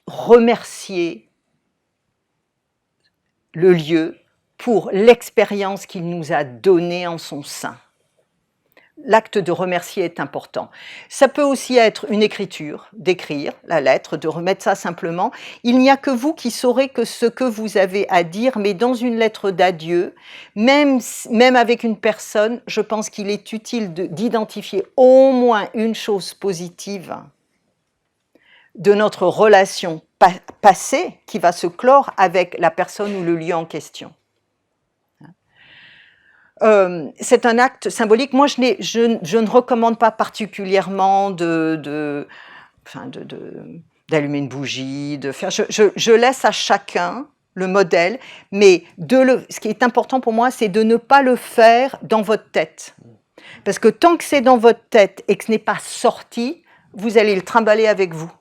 remercier le lieu pour l'expérience qu'il nous a donnée en son sein. L'acte de remercier est important. Ça peut aussi être une écriture, d'écrire la lettre, de remettre ça simplement. Il n'y a que vous qui saurez que ce que vous avez à dire, mais dans une lettre d'adieu, même avec une personne, je pense qu'il est utile d'identifier au moins une chose positive de notre relation passée qui va se clore avec la personne ou le lieu en question. C'est un acte symbolique. Moi, je ne recommande pas particulièrement d'allumer une bougie, de faire. Je laisse à chacun le modèle, mais ce qui est important pour moi, c'est de ne pas le faire dans votre tête. Parce que tant que c'est dans votre tête et que ce n'est pas sorti, vous allez le trimballer avec vous.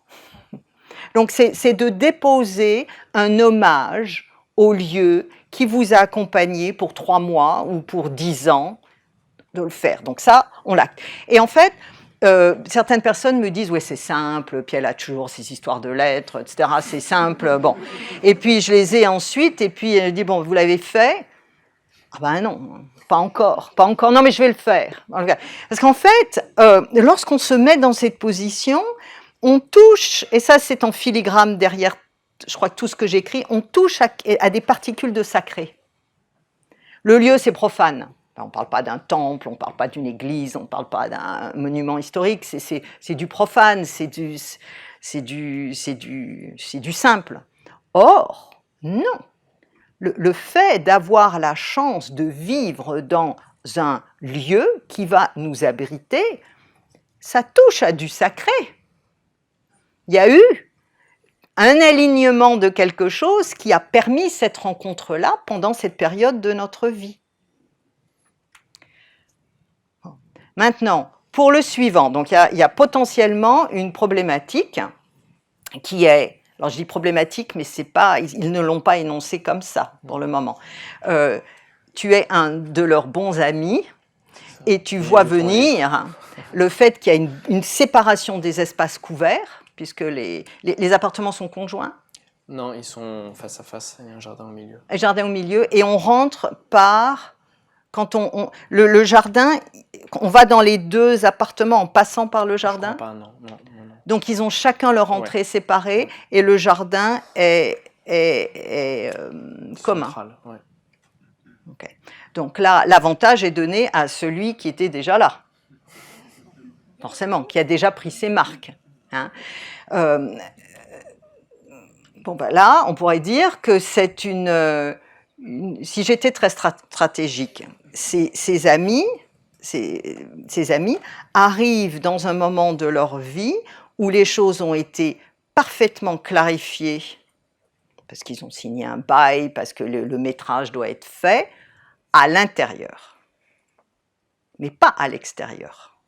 Donc, c'est de déposer un hommage au lieu qui vous a accompagné pour 3 mois ou pour 10 ans, de le faire. Donc ça, on l'acte. Et en fait, certaines personnes me disent « ouais, c'est simple », puis elle a toujours ces histoires de lettres, etc. C'est simple, bon. Et puis, je les ai ensuite, et puis elle dit « bon, vous l'avez fait ?» Ah ben non, pas encore. Non, mais je vais le faire. Parce qu'en fait, lorsqu'on se met dans cette position, on touche, et ça c'est en filigrane derrière, je crois que tout ce que j'écris, on touche à des particules de sacré. Le lieu, c'est profane. On ne parle pas d'un temple, on ne parle pas d'une église, on ne parle pas d'un monument historique, c'est du profane, c'est du simple. Or, non. Le fait d'avoir la chance de vivre dans un lieu qui va nous abriter, ça touche à du sacré. Il y a eu un alignement de quelque chose qui a permis cette rencontre-là pendant cette période de notre vie. Maintenant, pour le suivant, donc il y a potentiellement une problématique qui est, alors je dis problématique, mais c'est pas, ils ne l'ont pas énoncé comme ça pour le moment. Tu es un de leurs bons amis et tu vois venir le fait qu'il y a une séparation des espaces couverts, puisque les appartements sont conjoints. Non, ils sont face à face, il y a un jardin au milieu. Un jardin au milieu, et on rentre par... Quand le jardin, on va dans les 2 appartements en passant par le jardin. Je crois pas, non. Donc ils ont chacun leur entrée séparée, et le jardin est commun. Central, ouais. Okay. Donc là, l'avantage est donné à celui qui était déjà là, forcément, qui a déjà pris ses marques. Hein. Bon, ben là, on pourrait dire que c'est si j'étais très stratégique, ces amis arrivent dans un moment de leur vie où les choses ont été parfaitement clarifiées, parce qu'ils ont signé un bail, parce que le métrage doit être fait, à l'intérieur, mais pas à l'extérieur.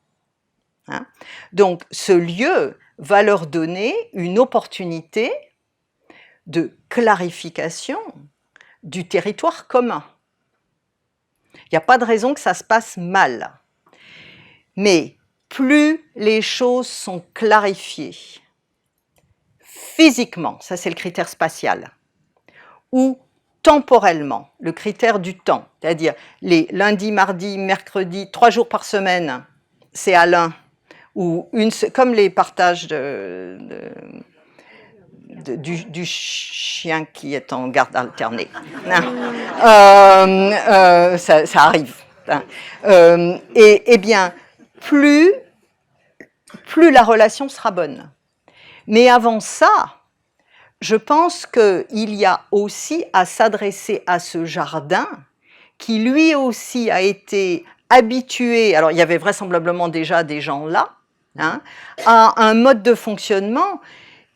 Hein? Donc, ce lieu va leur donner une opportunité de clarification du territoire commun. Il n'y a pas de raison que ça se passe mal. Mais plus les choses sont clarifiées, physiquement, ça c'est le critère spatial, ou temporellement, le critère du temps, c'est-à-dire les lundis, mardis, mercredis, 3 jours par semaine, c'est à l'un, ou comme les partages du chien qui est en garde alternée. Ça arrive. Et bien, plus la relation sera bonne. Mais avant ça, je pense qu'il y a aussi à s'adresser à ce jardin qui lui aussi a été habitué, alors il y avait vraisemblablement déjà des gens là, hein, à un mode de fonctionnement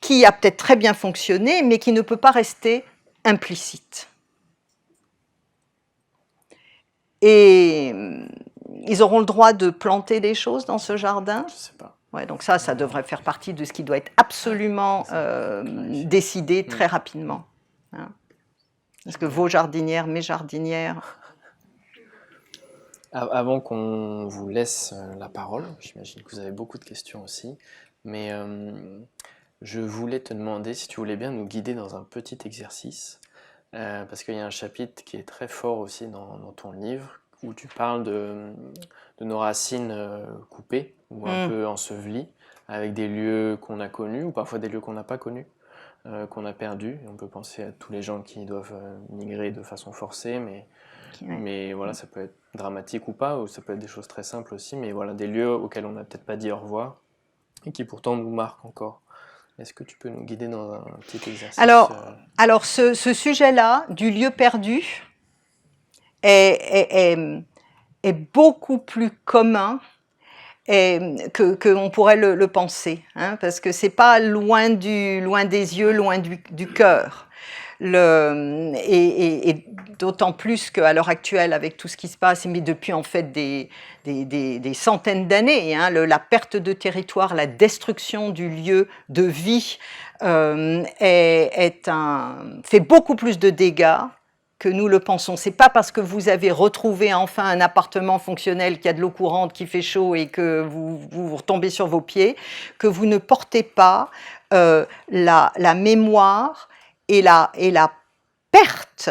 qui a peut-être très bien fonctionné, mais qui ne peut pas rester implicite. Et ils auront le droit de planter des choses dans ce jardin? Je sais pas. Ouais, donc ça devrait faire partie de ce qui doit être absolument décidé très rapidement. Hein. Parce que vos jardinières, mes jardinières... Avant qu'on vous laisse la parole, j'imagine que vous avez beaucoup de questions aussi, mais je voulais te demander si tu voulais bien nous guider dans un petit exercice, parce qu'il y a un chapitre qui est très fort aussi dans ton livre, où tu parles de nos racines coupées, ou un peu ensevelies, avec des lieux qu'on a connus, ou parfois des lieux qu'on n'a pas connus, qu'on a perdus. On peut penser à tous les gens qui doivent migrer de façon forcée, mais voilà, ça peut être dramatique ou pas, ou ça peut être des choses très simples aussi, mais voilà, des lieux auxquels on n'a peut-être pas dit au revoir, et qui pourtant nous marquent encore. Est-ce que tu peux nous guider dans un petit exercice Alors ce sujet-là, du lieu perdu, est beaucoup plus commun que on pourrait le penser, hein, parce que c'est pas loin des yeux, loin du cœur. Et d'autant plus qu'à l'heure actuelle, avec tout ce qui se passe, mais depuis en fait des centaines d'années, hein, la perte de territoire, la destruction du lieu de vie fait beaucoup plus de dégâts que nous le pensons. C'est pas parce que vous avez retrouvé enfin un appartement fonctionnel, qui a de l'eau courante, qui fait chaud et que vous retombez sur vos pieds, que vous ne portez pas la mémoire et la perte,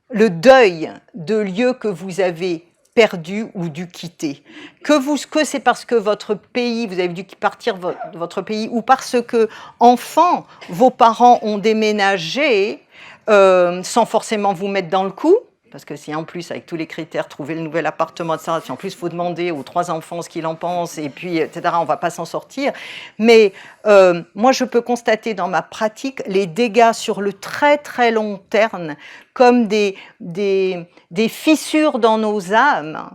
le deuil de lieux que vous avez perdus ou dû quitter. Que c'est parce que votre pays, vous avez dû partir de votre pays, ou parce que, enfant, vos parents ont déménagé sans forcément vous mettre dans le coup, parce que si en plus, avec tous les critères, trouver le nouvel appartement, etc., si en plus il faut demander aux 3 enfants ce qu'ils en pensent, et puis, etc., on ne va pas s'en sortir. Mais moi, je peux constater dans ma pratique les dégâts sur le très très long terme, comme des fissures dans nos âmes,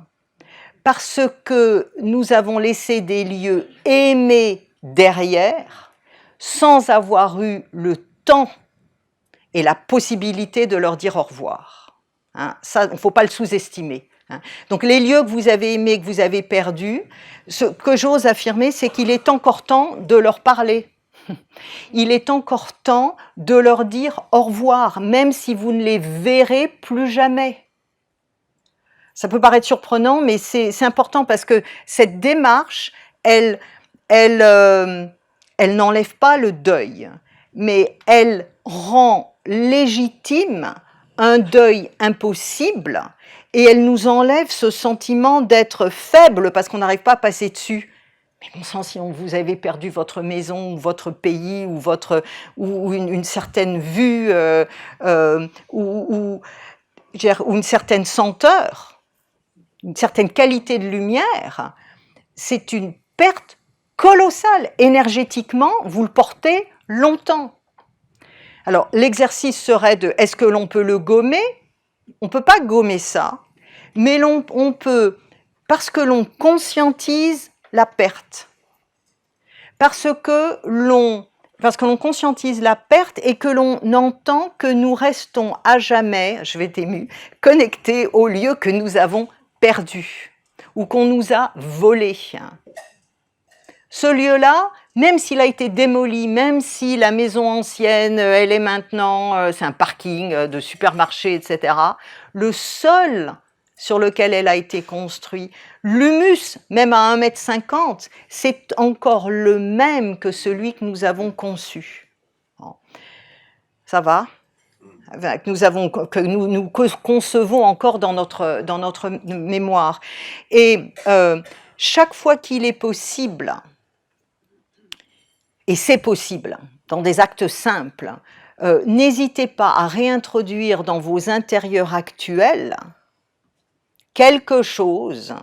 parce que nous avons laissé des lieux aimés derrière, sans avoir eu le temps et la possibilité de leur dire au revoir. Hein, ça, il ne faut pas le sous-estimer. Hein. Donc les lieux que vous avez aimés, que vous avez perdus, ce que j'ose affirmer, c'est qu'il est encore temps de leur parler. Il est encore temps de leur dire au revoir, même si vous ne les verrez plus jamais. Ça peut paraître surprenant, mais c'est important parce que cette démarche, elle n'enlève pas le deuil, mais elle rend légitime un deuil impossible, et elle nous enlève ce sentiment d'être faible parce qu'on n'arrive pas à passer dessus. Mais bon sang, si vous avez perdu votre maison, ou votre pays, ou une certaine vue, ou une certaine senteur, une certaine qualité de lumière, c'est une perte colossale. Énergétiquement, vous le portez longtemps. Alors, l'exercice serait de, est-ce que l'on peut le gommer? On ne peut pas gommer ça, mais on peut, parce que l'on conscientise la perte, parce que l'on conscientise la perte et que l'on entend que nous restons à jamais, je vais être émue, connectés au lieu que nous avons perdu ou qu'on nous a volé. Ce lieu-là, même s'il a été démoli, même si la maison ancienne, elle est maintenant, c'est un parking de supermarché, etc., le sol sur lequel elle a été construite, l'humus, même à 1,50 m, c'est encore le même que celui que nous avons conçu. Bon. Ça va ? Que nous concevons encore dans notre mémoire. Et chaque fois qu'il est possible, et c'est possible, dans des actes simples, n'hésitez pas à réintroduire dans vos intérieurs actuels quelque chose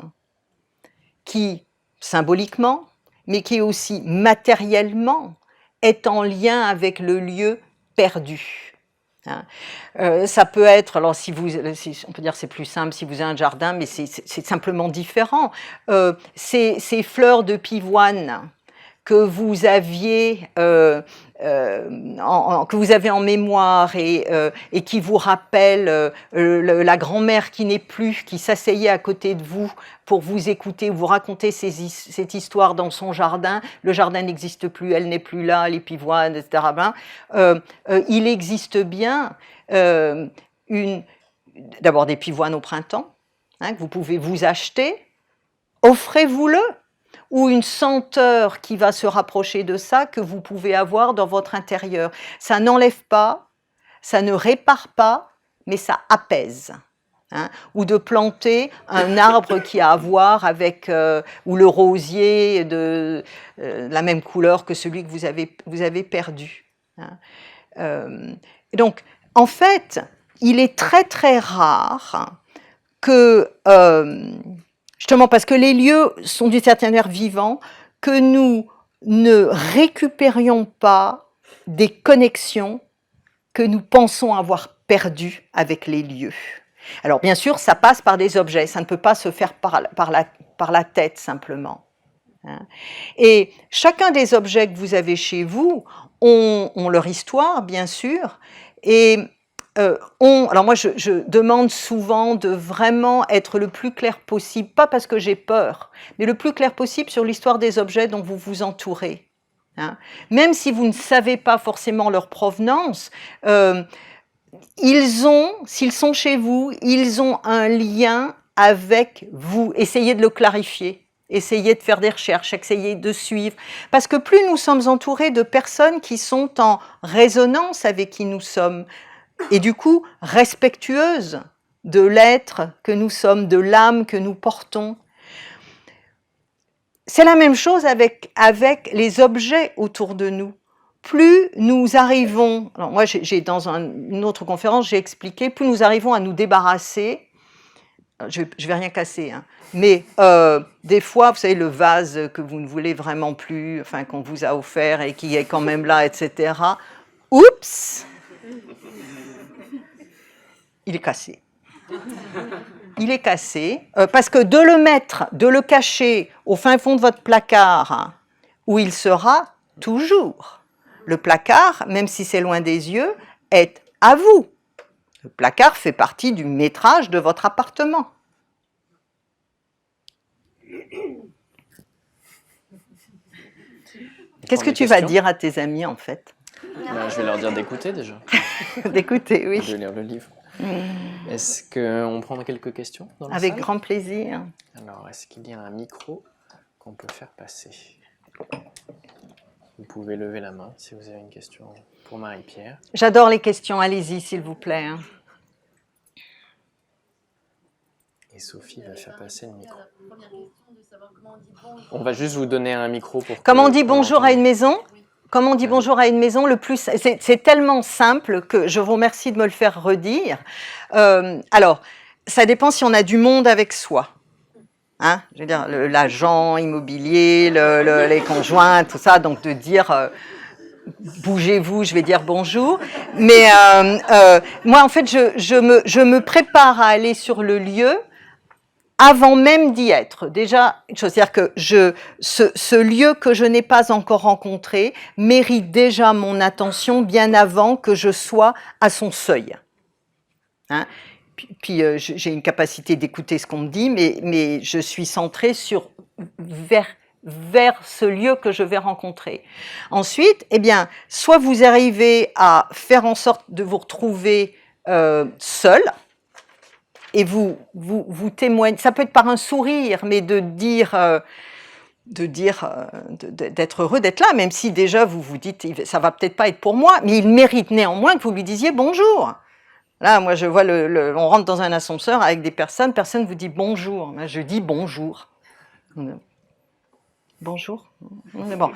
qui, symboliquement, mais qui aussi matériellement, est en lien avec le lieu perdu. Hein. Ça peut être, alors on peut dire c'est plus simple si vous avez un jardin, mais c'est simplement différent. Ces fleurs de pivoine que vous aviez en mémoire et qui vous rappellent la grand-mère qui n'est plus, qui s'asseyait à côté de vous pour vous écouter, vous raconter cette histoire dans son jardin. Le jardin n'existe plus, elle n'est plus là, les pivoines, etc. Il existe bien d'abord des pivoines au printemps, hein, que vous pouvez vous acheter, offrez-vous-le. ou une senteur qui va se rapprocher de ça que vous pouvez avoir dans votre intérieur. Ça n'enlève pas, ça ne répare pas, mais ça apaise. Hein, ou de planter un arbre qui a à voir avec, ou le rosier de la même couleur que celui que vous avez perdu. Hein. Donc, en fait, il est très très rare que, justement parce que les lieux sont d'une certaine manière vivants, que nous ne récupérions pas des connexions que nous pensons avoir perdues avec les lieux. Alors bien sûr, ça passe par des objets, ça ne peut pas se faire par la tête simplement. Hein. Et chacun des objets que vous avez chez vous ont leur histoire, bien sûr, et alors moi je demande souvent de vraiment être le plus clair possible, pas parce que j'ai peur, mais le plus clair possible sur l'histoire des objets dont vous vous entourez. Hein. Même si vous ne savez pas forcément leur provenance, s'ils sont chez vous, ils ont un lien avec vous. Essayez de le clarifier, essayez de faire des recherches, essayez de suivre. Parce que plus nous sommes entourés de personnes qui sont en résonance avec qui nous sommes, et du coup respectueuses de l'être que nous sommes, de l'âme que nous portons. C'est la même chose avec les objets autour de nous. Plus nous arrivons, alors moi dans une autre conférence, j'ai expliqué, plus nous arrivons à nous débarrasser, je vais rien casser, hein, mais des fois, vous savez, le vase que vous ne voulez vraiment plus, enfin qu'on vous a offert et qui est quand même là, etc. Oups, il est cassé. Il est cassé, parce que de le mettre, de le cacher au fin fond de votre placard, hein, où il sera toujours. Le placard, même si c'est loin des yeux, est à vous. Le placard fait partie du métrage de votre appartement. Qu'est-ce que tu vas dire à tes amis, en fait? Ben, je vais leur dire d'écouter déjà. D'écouter, oui. De lire le livre. Est-ce qu'on prend quelques questions dans la Avec salle? grand plaisir. Alors, est-ce qu'il y a un micro qu'on peut faire passer? Vous pouvez lever la main si vous avez une question pour Marie-Pierre. J'adore les questions, allez-y s'il vous plaît. Et Sophie va faire passer le micro. On va juste vous donner un micro pour... Comment on dit bonjour à une maison? Comment on dit bonjour à une maison? Le plus, c'est tellement simple que je vous remercie de me le faire redire. Alors, ça dépend si on a du monde avec soi. Hein, je veux dire, l'agent immobilier, les conjoints, tout ça, donc de dire bougez-vous, je vais dire bonjour. Mais moi, en fait, je me prépare à aller sur le lieu avant même d'y être. Déjà, c'est-à-dire que ce lieu que je n'ai pas encore rencontré mérite déjà mon attention bien avant que je sois à son seuil. Hein? Puis j'ai une capacité d'écouter ce qu'on me dit, mais je suis centrée vers ce lieu que je vais rencontrer. Ensuite, eh bien, soit vous arrivez à faire en sorte de vous retrouver seul, et vous témoignez, ça peut être par un sourire, mais d'être heureux d'être là, même si déjà vous vous dites, ça va peut-être pas être pour moi, mais il mérite néanmoins que vous lui disiez bonjour. Là, moi, je vois, on rentre dans un ascenseur avec des personnes, personne vous dit bonjour. Moi, je dis bonjour. Bonjour. Bon.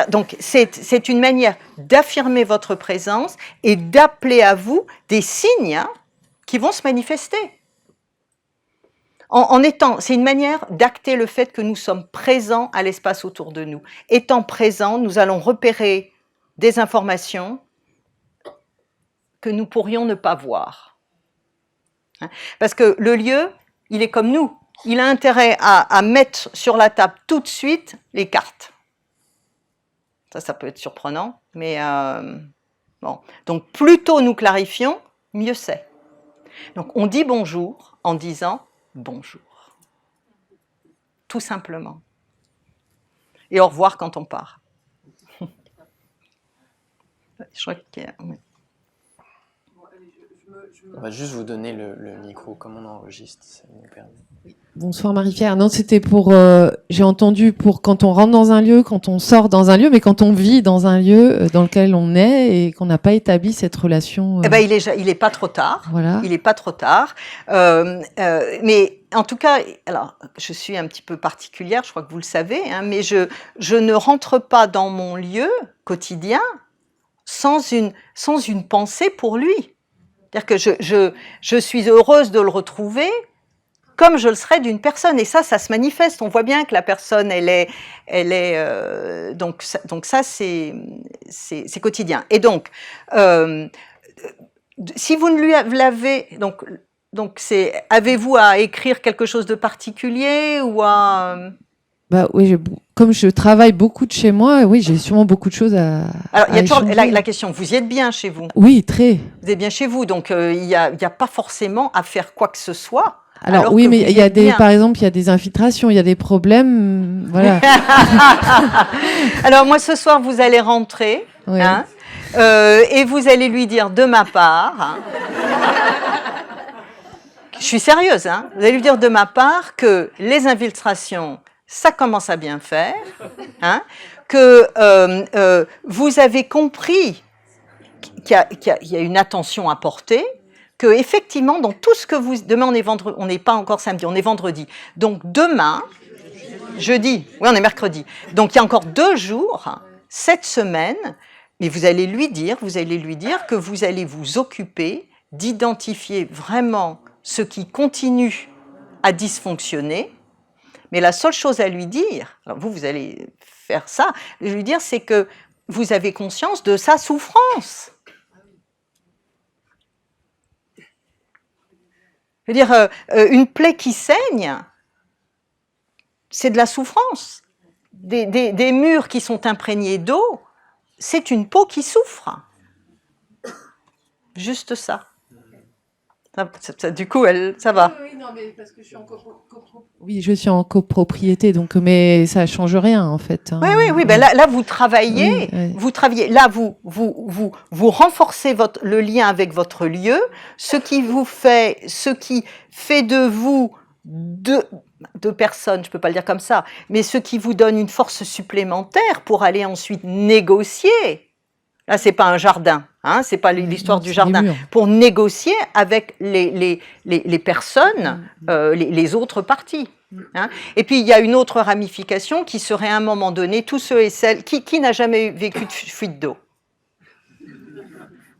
Donc, c'est une manière d'affirmer votre présence et d'appeler à vous des signes, hein, qui vont se manifester. C'est une manière d'acter le fait que nous sommes présents à l'espace autour de nous. Étant présents, nous allons repérer des informations que nous pourrions ne pas voir. Parce que le lieu, il est comme nous. Il a intérêt à mettre sur la table tout de suite les cartes. Ça peut être surprenant, mais bon. Donc, plus tôt nous clarifions, mieux c'est. Donc, on dit bonjour en disant bonjour. Tout simplement. Et au revoir quand on part. Je crois qu'il y a... On va juste vous donner le micro, comme on enregistre, ça nous permet. Bonsoir Marie-Pierre. Non, c'était pour, j'ai entendu pour quand on rentre dans un lieu, quand on sort dans un lieu, mais quand on vit dans un lieu dans lequel on est et qu'on n'a pas établi cette relation. Eh ben, il est pas trop tard. Voilà. Il est pas trop tard. Mais en tout cas, alors, je suis un petit peu particulière, je crois que vous le savez, hein, mais je ne rentre pas dans mon lieu quotidien sans une pensée pour lui. C'est-à-dire que je suis heureuse de le retrouver comme je le serais d'une personne. Et ça se manifeste. On voit bien que la personne, elle est donc ça, c'est quotidien. Et donc, si vous ne lui l'avez, donc c'est, avez-vous à écrire quelque chose de particulier ou à... Bah oui, comme je travaille beaucoup de chez moi, oui, j'ai sûrement beaucoup de choses à. Alors, il y a toujours échanger. la question, vous y êtes bien chez vous? Oui, très. Vous êtes bien chez vous, donc il y a pas forcément à faire quoi que ce soit. Alors oui, mais il y a par exemple, il y a des infiltrations, il y a des problèmes, voilà. Alors moi, ce soir, vous allez rentrer, Oui. hein, et vous allez lui dire de ma part, hein, je suis sérieuse, hein, vous allez lui dire de ma part que les infiltrations, ça commence à bien faire, hein, que vous avez compris qu'il y a une attention à porter, que effectivement, dans tout ce que vous... Demain, on est vendredi, on n'est pas encore samedi, on est vendredi. Donc demain, jeudi, oui, on est mercredi. Donc il y a encore 2 jours, cette semaine, mais vous allez lui dire que vous allez vous occuper d'identifier vraiment ce qui continue à dysfonctionner. Mais la seule chose à lui dire, alors vous allez faire ça, lui dire, c'est que vous avez conscience de sa souffrance. Je veux dire, une plaie qui saigne, c'est de la souffrance. Des murs qui sont imprégnés d'eau, c'est une peau qui souffre. Juste ça. Du coup, ça va. Oui, non, mais parce que je suis en Oui, je suis en copropriété, donc mais ça change rien en fait. Hein. Oui. Ben là, vous travaillez, oui. vous travaillez. Là, vous renforcez le lien avec votre lieu, ce qui fait de vous deux personnes, je peux pas le dire comme ça, mais ce qui vous donne une force supplémentaire pour aller ensuite négocier. Là, c'est pas un jardin, hein, c'est pas l'histoire du jardin. Pour négocier avec les personnes, les autres parties. Hein. Et puis, il y a une autre ramification qui serait à un moment donné, tous ceux et celles qui n'a jamais vécu de fuite d'eau.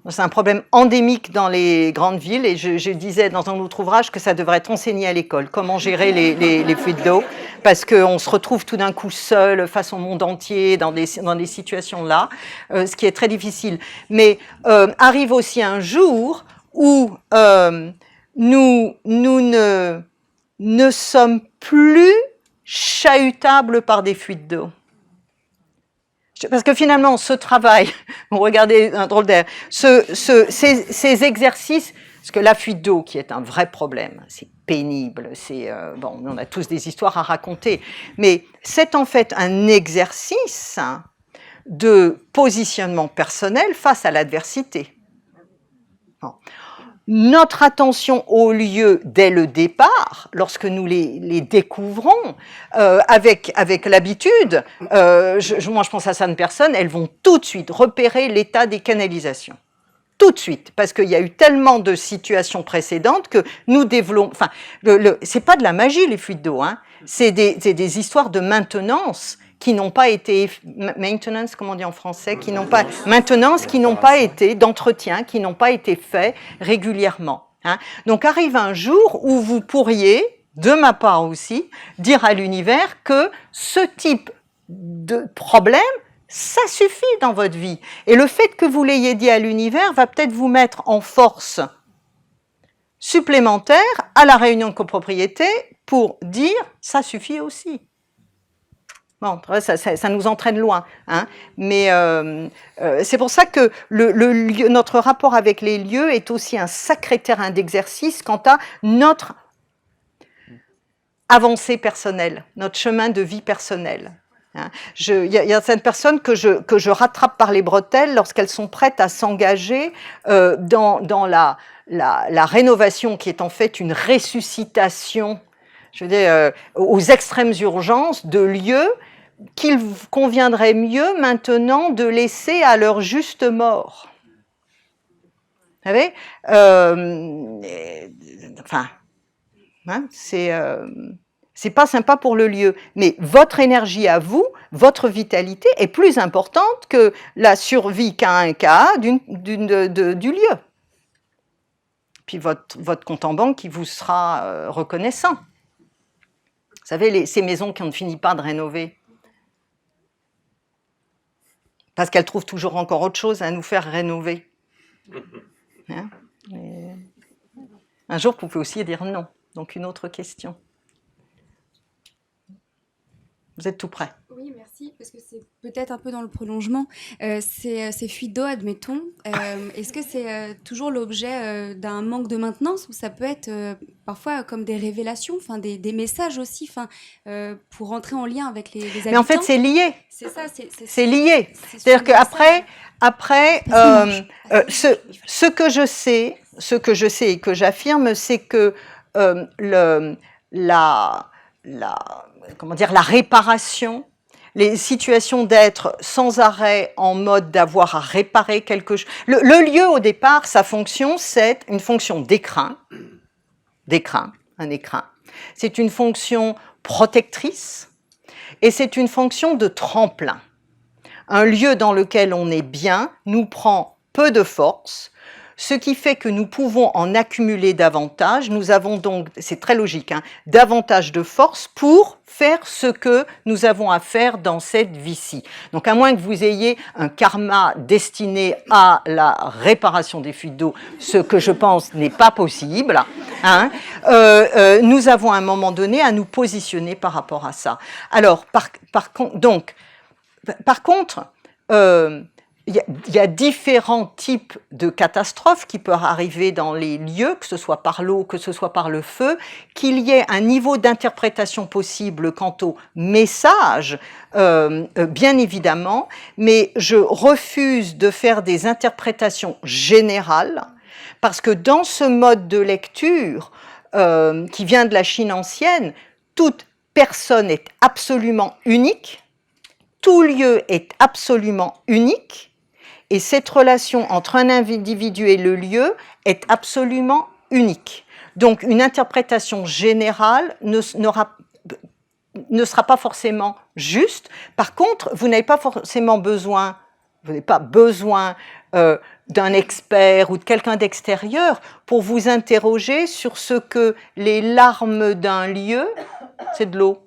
C'est un problème endémique dans les grandes villes et je disais dans un autre ouvrage que ça devrait être enseigné à l'école, comment gérer les fuites d'eau, parce qu'on se retrouve tout d'un coup seul face au monde entier dans des situations-là, ce qui est très difficile. Mais arrive aussi un jour où nous ne sommes plus chahutables par des fuites d'eau. Parce que finalement, ce travail, vous regardez un drôle d'air, ces exercices, parce que la fuite d'eau, qui est un vrai problème, c'est pénible, bon, on a tous des histoires à raconter, mais c'est en fait un exercice de positionnement personnel face à l'adversité. Bon. Notre attention aux lieux dès le départ, lorsque nous les découvrons, avec l'habitude, moi je pense à certaines personnes, elles vont tout de suite repérer l'état des canalisations. Tout de suite, parce qu'il y a eu tellement de situations précédentes que nous développons... Enfin, c'est pas de la magie les fuites d'eau, hein, c'est des histoires de maintenance qui n'ont pas été maintenance, comment on dit en français, qui n'ont pas maintenance, qui n'ont pas été d'entretien, qui n'ont pas été faits régulièrement. Hein. Donc arrive un jour où vous pourriez, de ma part aussi, dire à l'univers que ce type de problème, ça suffit dans votre vie. Et le fait que vous l'ayez dit à l'univers va peut-être vous mettre en force supplémentaire à la réunion de copropriété pour dire ça suffit aussi. Bon, ça nous entraîne loin, hein. Mais c'est pour ça que notre rapport avec les lieux est aussi un sacré terrain d'exercice quant à notre avancée personnelle, notre chemin de vie personnel. Hein. Il y a certaines personnes que je rattrape par les bretelles lorsqu'elles sont prêtes à s'engager dans la rénovation qui est en fait une ressuscitation je veux dire, aux extrêmes urgences de lieux qu'il conviendrait mieux maintenant de laisser à leur juste mort. Vous savez, enfin, hein, c'est pas sympa pour le lieu, mais votre énergie à vous, votre vitalité est plus importante que la survie qu'à un cas du lieu. Puis votre compte en banque qui vous sera reconnaissant. Vous savez, ces maisons qu'on ne finit pas de rénover, parce qu'elles trouvent toujours encore autre chose à nous faire rénover. Hein? Un jour, vous pouvez aussi dire non. Donc, une autre question. Vous êtes tout prêt? Oui, merci, parce que c'est peut-être un peu dans le prolongement. Ces fuites d'eau, admettons, est-ce que c'est toujours l'objet d'un manque de maintenance ou ça peut être parfois comme des révélations, des messages aussi, pour entrer en lien avec les habitants? Mais en fait, c'est lié. C'est ça, c'est lié. C'est-à-dire qu'après, ce que je sais et que j'affirme, c'est que la réparation, les situations d'être sans arrêt en mode d'avoir à réparer quelque chose. Le lieu, au départ, sa fonction, c'est une fonction d'écrin, un écrin. C'est une fonction protectrice et c'est une fonction de tremplin. Un lieu dans lequel on est bien nous prend peu de force, ce qui fait que nous pouvons en accumuler davantage. Nous avons donc, c'est très logique, davantage de force pour faire ce que nous avons à faire dans cette vie-ci. Donc à moins que vous ayez un karma destiné à la réparation des fuites d'eau, ce que je pense n'est pas possible, nous avons à un moment donné à nous positionner par rapport à ça. Alors, par contre, il y a différents types de catastrophes qui peuvent arriver dans les lieux, que ce soit par l'eau, que ce soit par le feu, qu'il y ait un niveau d'interprétation possible quant au message, bien évidemment, mais je refuse de faire des interprétations générales, parce que dans ce mode de lecture qui vient de la Chine ancienne, toute personne est absolument unique, tout lieu est absolument unique, et cette relation entre un individu et le lieu est absolument unique. Donc une interprétation générale ne sera pas forcément juste. Par contre, vous n'avez pas forcément besoin, d'un expert ou de quelqu'un d'extérieur pour vous interroger sur ce que les larmes d'un lieu, c'est de l'eau,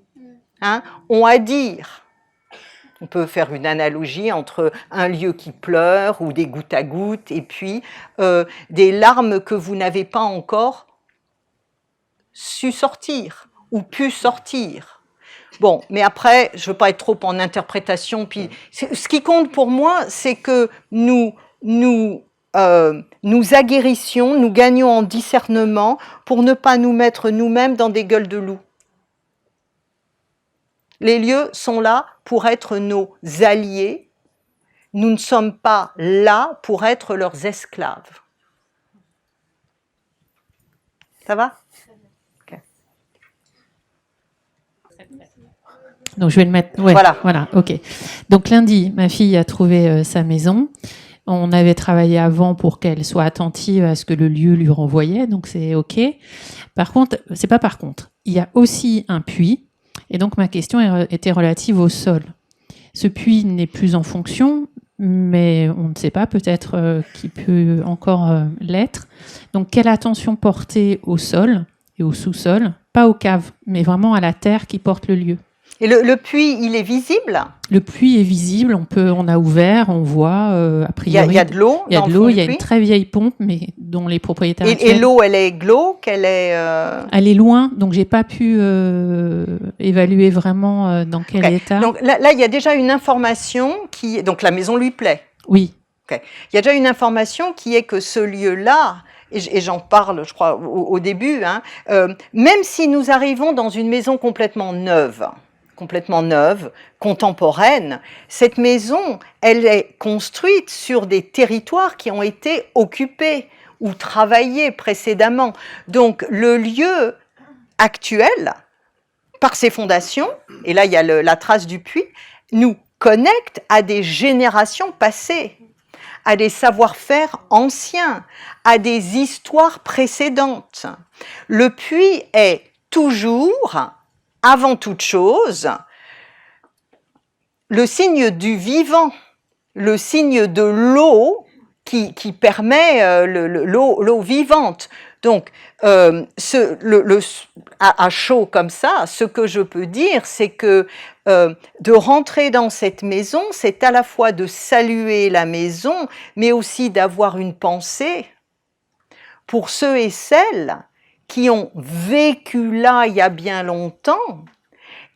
ont à dire. On peut faire une analogie entre un lieu qui pleure ou des gouttes à gouttes et puis des larmes que vous n'avez pas encore su sortir ou pu sortir. Bon, mais après, je ne veux pas être trop en interprétation. Puis, ce qui compte pour moi, c'est que nous aguerrissions, nous gagnions en discernement pour ne pas nous mettre nous-mêmes dans des gueules de loup. Les lieux sont là pour être nos alliés. Nous ne sommes pas là pour être leurs esclaves. Ça va? Okay. Donc je vais le mettre. Ouais, voilà, ok. Donc lundi, ma fille a trouvé sa maison. On avait travaillé avant pour qu'elle soit attentive à ce que le lieu lui renvoyait, donc c'est ok. Par contre, il y a aussi un puits. Et donc, ma question était relative au sol. Ce puits n'est plus en fonction, mais on ne sait pas, peut-être qu'il peut encore l'être. Donc, quelle attention porter au sol et au sous-sol, pas aux caves, mais vraiment à la terre qui porte le lieu. Et le puits, il est visible? Le puits est visible, on a ouvert, on voit, a priori. Il y a de l'eau. Il y a de l'eau, il y a une très vieille pompe, mais dont les propriétaires et l'eau, elle est glauque, elle est... Elle est loin, donc j'ai pas pu évaluer vraiment dans quel état. Donc là, il y a déjà une information qui... Donc la maison lui plaît. Oui. Okay. Il y a déjà une information qui est que ce lieu-là, et j'en parle, je crois, au début, même si nous arrivons dans une maison complètement neuve, contemporaine, cette maison, elle est construite sur des territoires qui ont été occupés ou travaillés précédemment. Donc le lieu actuel par ses fondations, et là il y a la trace du puits, nous connecte à des générations passées, à des savoir-faire anciens, à des histoires précédentes. Le puits est toujours, avant toute chose, le signe du vivant, le signe de l'eau qui permet l'eau vivante. Donc, à chaud comme ça, ce que je peux dire, c'est que de rentrer dans cette maison, c'est à la fois de saluer la maison, mais aussi d'avoir une pensée pour ceux et celles qui ont vécu là il y a bien longtemps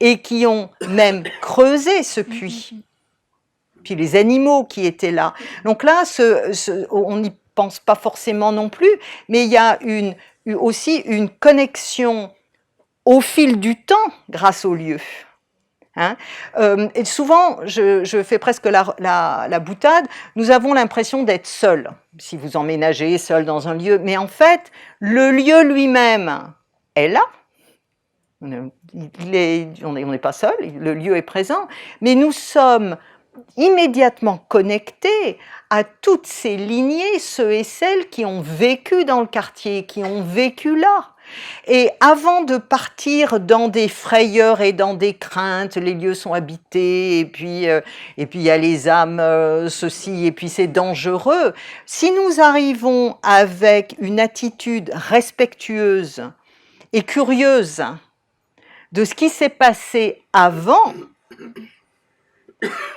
et qui ont même creusé ce puits. Puis les animaux qui étaient là. Donc là, on n'y pense pas forcément non plus, mais il y a aussi une connexion au fil du temps grâce au lieu. Hein, et souvent, je fais presque la boutade, nous avons l'impression d'être seuls, si vous emménagez seul dans un lieu, mais en fait, le lieu lui-même est là, on n'est pas seul, le lieu est présent, mais nous sommes immédiatement connectés à toutes ces lignées, ceux et celles qui ont vécu dans le quartier, qui ont vécu là. Et avant de partir dans des frayeurs et dans des craintes, les lieux sont habités, et puis il y a les âmes, ceci, et puis c'est dangereux. Si nous arrivons avec une attitude respectueuse et curieuse de ce qui s'est passé avant,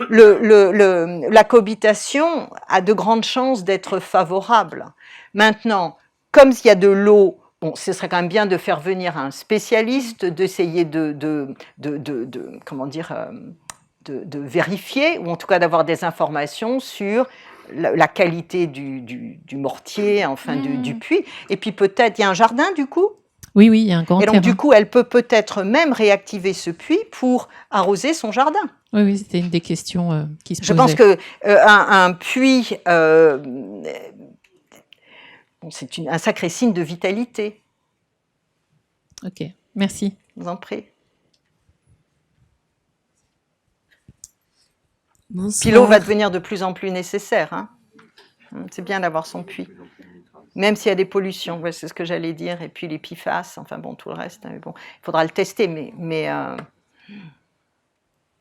la cohabitation a de grandes chances d'être favorable. Maintenant, comme il y a de l'eau, bon, ce serait quand même bien de faire venir un spécialiste, d'essayer de vérifier, ou en tout cas d'avoir des informations sur la qualité du mortier, enfin du puits. Et puis peut-être, il y a un jardin du coup ? Oui, il y a un grand terrain. Et donc du coup, elle peut peut-être même réactiver ce puits pour arroser son jardin. Oui, c'était une des questions qui se posaient. Je pense qu'un puits, c'est un sacré signe de vitalité. Ok, merci. Je vous en prie. Bonsoir. Puis l'eau va devenir de plus en plus nécessaire. Hein. C'est bien d'avoir son puits. Même s'il y a des pollutions, ouais, c'est ce que j'allais dire, et puis les PFAS, enfin bon, tout le reste. Mais bon, il faudra le tester, mais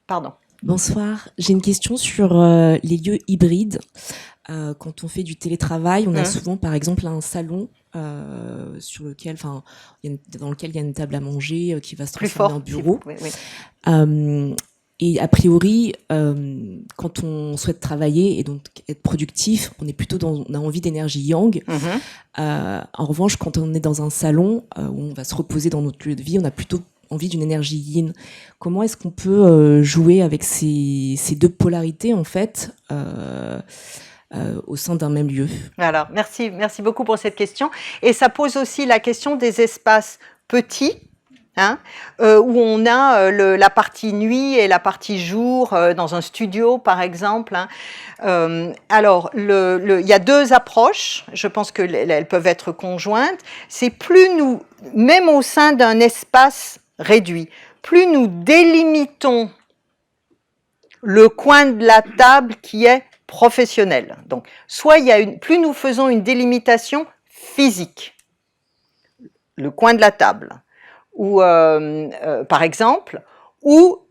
pardon. Bonsoir, j'ai une question sur les lieux hybrides. Quand on fait du télétravail, on a souvent par exemple un salon dans lequel il y a une table à manger qui va se transformer en bureau. Oui, oui. Et a priori, quand on souhaite travailler et donc être productif, on a envie d'énergie yang. En revanche, quand on est dans un salon où on va se reposer dans notre lieu de vie, on a plutôt envie d'une énergie yin. Comment est-ce qu'on peut jouer avec ces deux polarités en fait au sein d'un même lieu? Alors, merci beaucoup pour cette question. Et ça pose aussi la question des espaces petits. Où on a la partie nuit et la partie jour dans un studio par exemple. Alors, il y a deux approches, je pense qu'elles peuvent être conjointes. C'est plus nous, même au sein d'un espace réduit, plus nous délimitons le coin de la table qui est professionnel. Donc, soit plus nous faisons une délimitation physique, le coin de la table, ou par exemple, vaut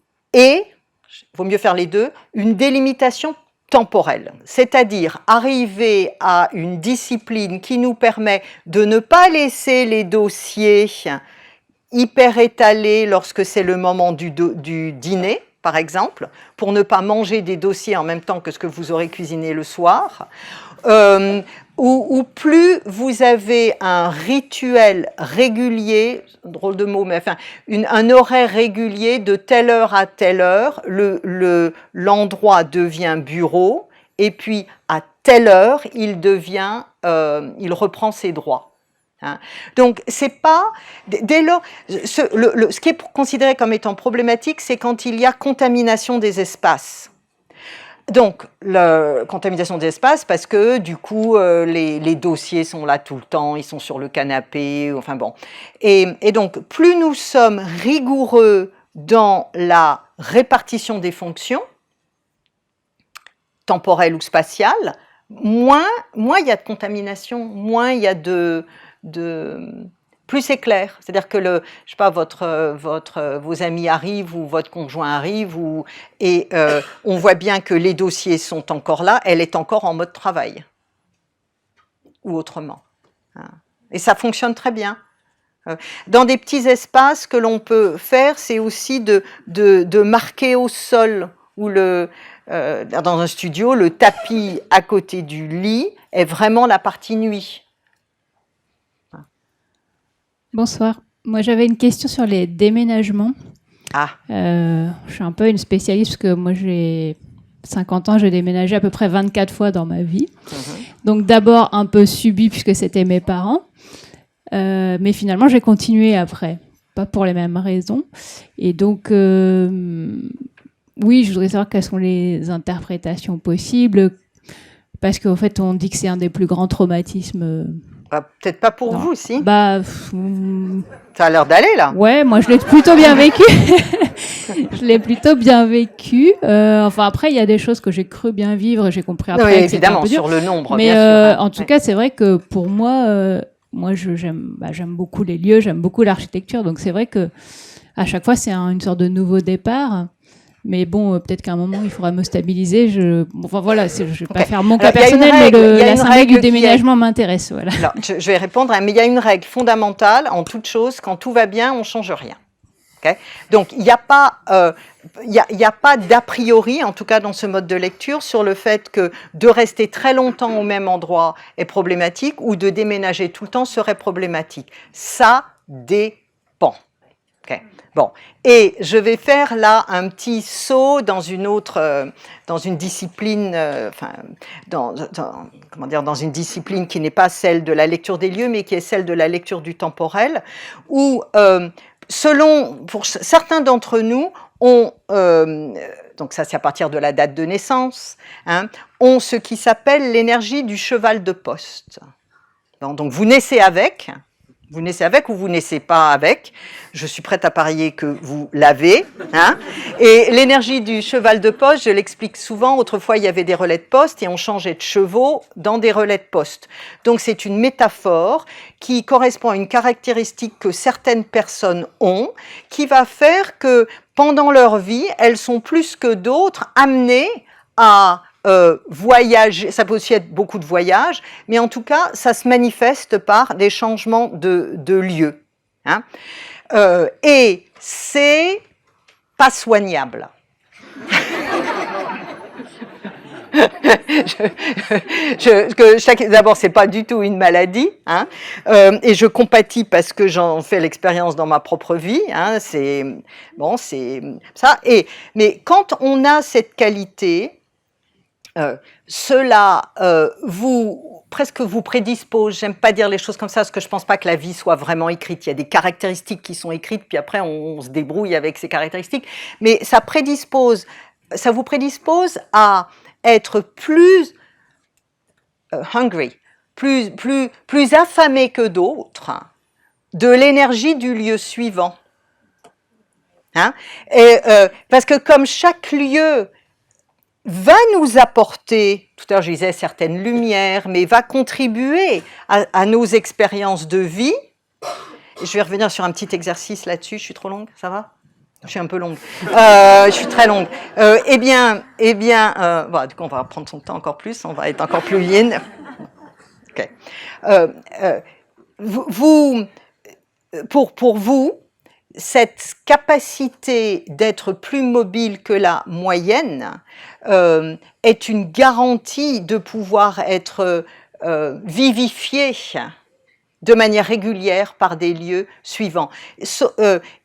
mieux faire les deux, une délimitation temporelle, c'est-à-dire arriver à une discipline qui nous permet de ne pas laisser les dossiers hyper étalés lorsque c'est le moment du dîner, par exemple, pour ne pas manger des dossiers en même temps que ce que vous aurez cuisiné le soir, ou plus vous avez un rituel régulier, drôle de mot, mais enfin, un horaire régulier de telle heure à telle heure, l'endroit devient bureau, et puis à telle heure, il reprend ses droits. Hein. Donc, c'est pas, dès lors, ce qui est considéré comme étant problématique, c'est quand il y a contamination des espaces. Donc, la contamination des espaces, parce que du coup, les dossiers sont là tout le temps, ils sont sur le canapé, enfin bon. Et donc, plus nous sommes rigoureux dans la répartition des fonctions, temporelles ou spatiales, moins il y a de contamination, moins il y a plus c'est clair. C'est-à-dire que je sais pas, vos amis arrivent ou votre conjoint arrive et on voit bien que les dossiers sont encore là, elle est encore en mode travail ou autrement. Et ça fonctionne très bien. Dans des petits espaces, que l'on peut faire, c'est aussi de marquer au sol ou dans un studio, le tapis à côté du lit est vraiment la partie nuit. Bonsoir. Moi, j'avais une question sur les déménagements. Je suis un peu une spécialiste parce que moi, j'ai 50 ans, j'ai déménagé à peu près 24 fois dans ma vie. Donc d'abord un peu subi puisque c'était mes parents. Mais finalement, j'ai continué après. Pas pour les mêmes raisons. Et donc, oui, je voudrais savoir quelles sont les interprétations possibles. Parce qu'en fait, on dit que c'est un des plus grands traumatismes. Peut-être pas pour vous, si. Ça a l'air d'aller, là. Ouais, moi, je l'ai plutôt bien vécu. Je l'ai plutôt bien vécu. Enfin, après, il y a des choses que j'ai cru bien vivre et j'ai compris après. Oui, évidemment, sur le nombre, mais, bien sûr. En tout cas, c'est vrai que pour moi, j'aime beaucoup les lieux, j'aime beaucoup l'architecture. Donc, c'est vrai que à chaque fois, c'est une sorte de nouveau départ. Mais bon, peut-être qu'à un moment, il faudra me stabiliser. Enfin voilà, je ne vais pas faire mon cas personnel, mais la symbolique du déménagement m'intéresse. Voilà. Alors, je vais répondre, mais il y a une règle fondamentale en toute chose. Quand tout va bien, on ne change rien. Okay. Donc, il n'y a pas d'a priori, en tout cas dans ce mode de lecture, sur le fait que de rester très longtemps au même endroit est problématique ou de déménager tout le temps serait problématique. Ça dépend. Okay. Bon, et je vais faire là un petit saut dans une discipline, dans une discipline qui n'est pas celle de la lecture des lieux, mais qui est celle de la lecture du temporel, où pour certains d'entre nous, donc ça c'est à partir de la date de naissance, ont ce qui s'appelle l'énergie du cheval de poste. Donc vous naissez avec. Vous naissez avec ou vous naissez pas avec. Je suis prête à parier que vous l'avez. Et l'énergie du cheval de poste, je l'explique souvent, autrefois il y avait des relais de poste et on changeait de chevaux dans des relais de poste. Donc c'est une métaphore qui correspond à une caractéristique que certaines personnes ont, qui va faire que pendant leur vie, elles sont plus que d'autres amenées à voyager, ça peut aussi être beaucoup de voyages, mais en tout cas, ça se manifeste par des changements de lieu. Et c'est pas soignable. D'abord, c'est pas du tout une maladie, et je compatis parce que j'en fais l'expérience dans ma propre vie. C'est ça. Mais quand on a cette qualité, cela presque vous prédispose, j'aime pas dire les choses comme ça parce que je pense pas que la vie soit vraiment écrite, il y a des caractéristiques qui sont écrites puis après on se débrouille avec ces caractéristiques, mais ça vous prédispose à être plus hungry, plus affamé que d'autres de l'énergie du lieu suivant. Parce que comme chaque lieu va nous apporter, tout à l'heure je disais certaines lumières, mais va contribuer à nos expériences de vie. Je vais revenir sur un petit exercice là-dessus. Je suis trop longue, ça va ? Je suis un peu longue. Je suis très longue. Bon, du coup, on va prendre son temps encore plus. On va être encore plus yin. Okay. Pour vous, cette capacité d'être plus mobile que la moyenne est une garantie de pouvoir être vivifié de manière régulière par des lieux suivants.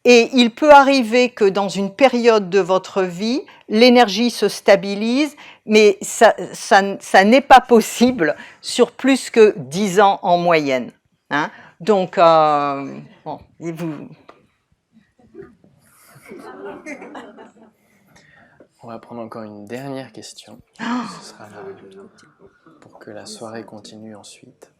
Et il peut arriver que dans une période de votre vie, l'énergie se stabilise, mais ça n'est pas possible sur plus que 10 ans en moyenne. Donc, bon, On va prendre encore une dernière question. Ce sera là pour que la soirée continue ensuite.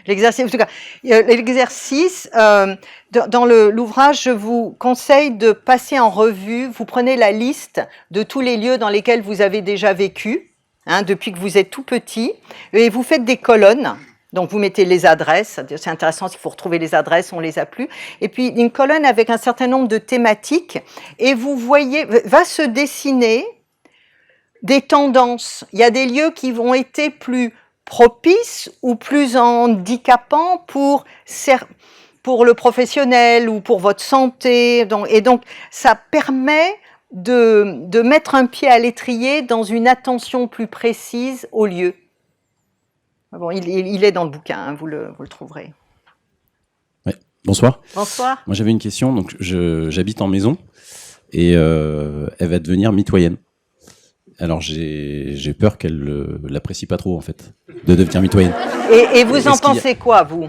L'exercice, en tout cas, l'exercice, dans l'ouvrage, je vous conseille de passer en revue, vous prenez la liste de tous les lieux dans lesquels vous avez déjà vécu, depuis que vous êtes tout petit, et vous faites des colonnes. Donc, vous mettez les adresses, c'est intéressant, s'il faut retrouver les adresses, on les a plus. Et puis, une colonne avec un certain nombre de thématiques, et vous voyez, va se dessiner des tendances. Il y a des lieux qui vont être plus propices ou plus handicapants pour le professionnel ou pour votre santé. Et donc, ça permet de mettre un pied à l'étrier dans une attention plus précise au lieu. Bon, il est dans le bouquin, vous le trouverez. Ouais. Bonsoir. Bonsoir. Moi, j'avais une question. Donc, j'habite en maison et elle va devenir mitoyenne. Alors, j'ai peur qu'elle l'apprécie pas trop, en fait, de devenir mitoyenne. Et vous en pensez quoi, vous?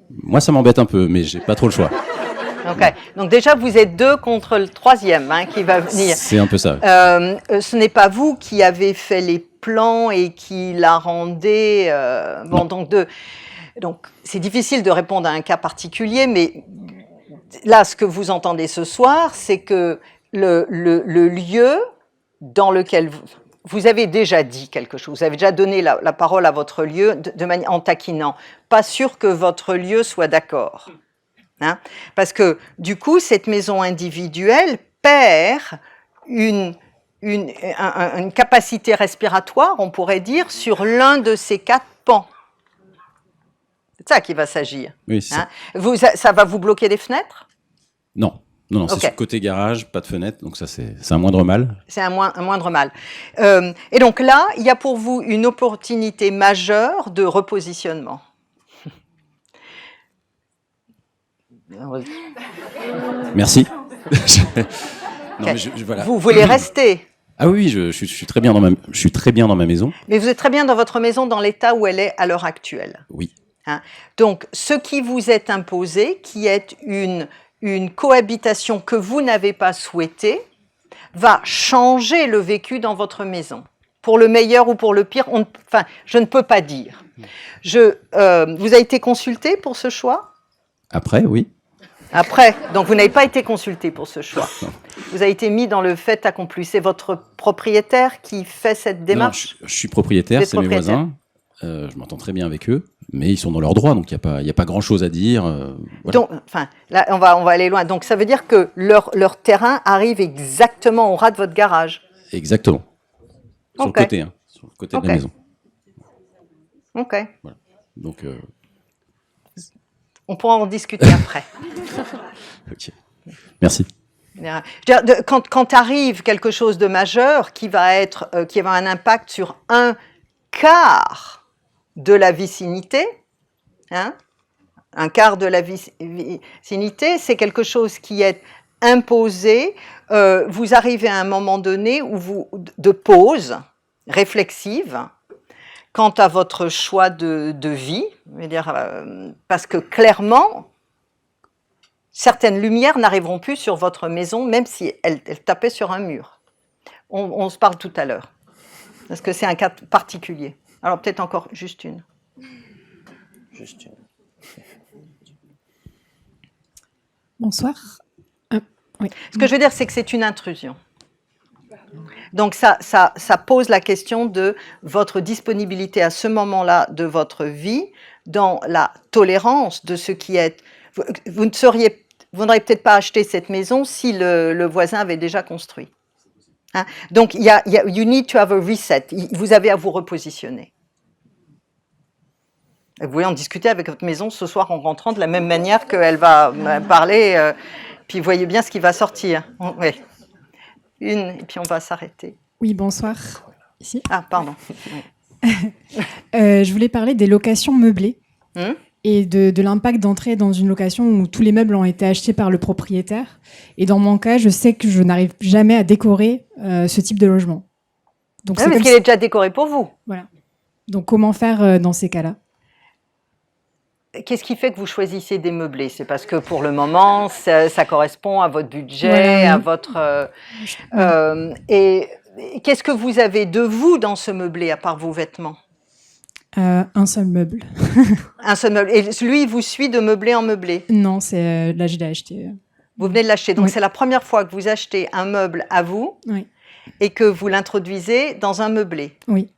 Moi, ça m'embête un peu, mais j'ai pas trop le choix. Ok. Donc déjà, vous êtes 2 contre le 3e qui va venir. C'est un peu ça. Ce n'est pas vous qui avez fait les plans et qui la rendez... bon, donc c'est difficile de répondre à un cas particulier, mais là, ce que vous entendez ce soir, c'est que le lieu dans lequel vous avez déjà dit quelque chose, vous avez déjà donné la parole à votre lieu en taquinant. Pas sûr que votre lieu soit d'accord. Parce que du coup, cette maison individuelle perd une capacité respiratoire, on pourrait dire, sur l'un de ces 4 pans. C'est ça qui va s'agir. Oui, c'est ça. Ça va vous bloquer des fenêtres? Non, Okay. C'est sur le côté garage, pas de fenêtre, donc ça c'est un moindre mal. C'est un moindre mal. Et donc là, il y a pour vous une opportunité majeure de repositionnement. Merci. Non, mais voilà. Vous voulez rester? Ah oui, je suis très bien je suis très bien dans ma maison. Mais vous êtes très bien dans votre maison dans l'état où elle est à l'heure actuelle. Oui. Donc, ce qui vous est imposé, qui est une cohabitation que vous n'avez pas souhaitée, va changer le vécu dans votre maison. Pour le meilleur ou pour le pire, je ne peux pas dire. Vous avez été consulté pour ce choix? Après, oui. Après, donc vous n'avez pas été consulté pour ce choix. Non. Vous avez été mis dans le fait accompli. C'est votre propriétaire qui fait cette démarche? Non, je suis propriétaire, c'est mes voisins. Je m'entends très bien avec eux, mais ils sont dans leurs droits, donc il n'y a pas grand-chose à dire. Voilà. Donc, là, on va aller loin. Donc, ça veut dire que leur terrain arrive exactement au ras de votre garage? Exactement. Sur le côté, sur le côté de la maison. Ok. Voilà. Donc... On pourra en discuter après. Ok. Merci. Quand arrive quelque chose de majeur qui va avoir un impact sur 1/4 de la vicinité, un quart de la vicinité, c'est quelque chose qui est imposé. Vous arrivez à un moment donné de pause réflexive quant à votre choix de vie, je veux dire, parce que clairement, certaines lumières n'arriveront plus sur votre maison, même si elles tapaient sur un mur. On se parle tout à l'heure, parce que c'est un cas particulier. Alors peut-être encore juste une. Juste une. Bonsoir. Oui. Ce que je veux dire, c'est que c'est une intrusion. Donc ça pose la question de votre disponibilité à ce moment-là de votre vie dans la tolérance de ce qui est... Vous n'auriez peut-être pas acheté cette maison si le voisin avait déjà construit. Donc, you need to have a reset. Vous avez à vous repositionner. Vous pouvez en discuter avec votre maison ce soir en rentrant de la même manière qu'elle va parler, puis voyez bien ce qui va sortir. Oui. Et puis on va s'arrêter. Oui, bonsoir. Ici. Ah, pardon. Je voulais parler des locations meublées et de l'impact d'entrer dans une location où tous les meubles ont été achetés par le propriétaire. Et dans mon cas, je sais que je n'arrive jamais à décorer ce type de logement. Donc, parce qu'il est déjà décoré pour vous. Voilà. Donc comment faire dans ces cas-là? qu'est-ce qui fait que vous choisissez des meublés? C'est parce que pour le moment, ça correspond à votre budget, à votre... et qu'est-ce que vous avez de vous dans ce meublé, à part vos vêtements? Un seul meuble. Un seul meuble. Et lui, il vous suit de meublé en meublé? Non, là, je l'ai acheté. Vous venez de l'acheter. Donc, c'est la première fois que vous achetez un meuble à vous et que vous l'introduisez dans un meublé. Oui.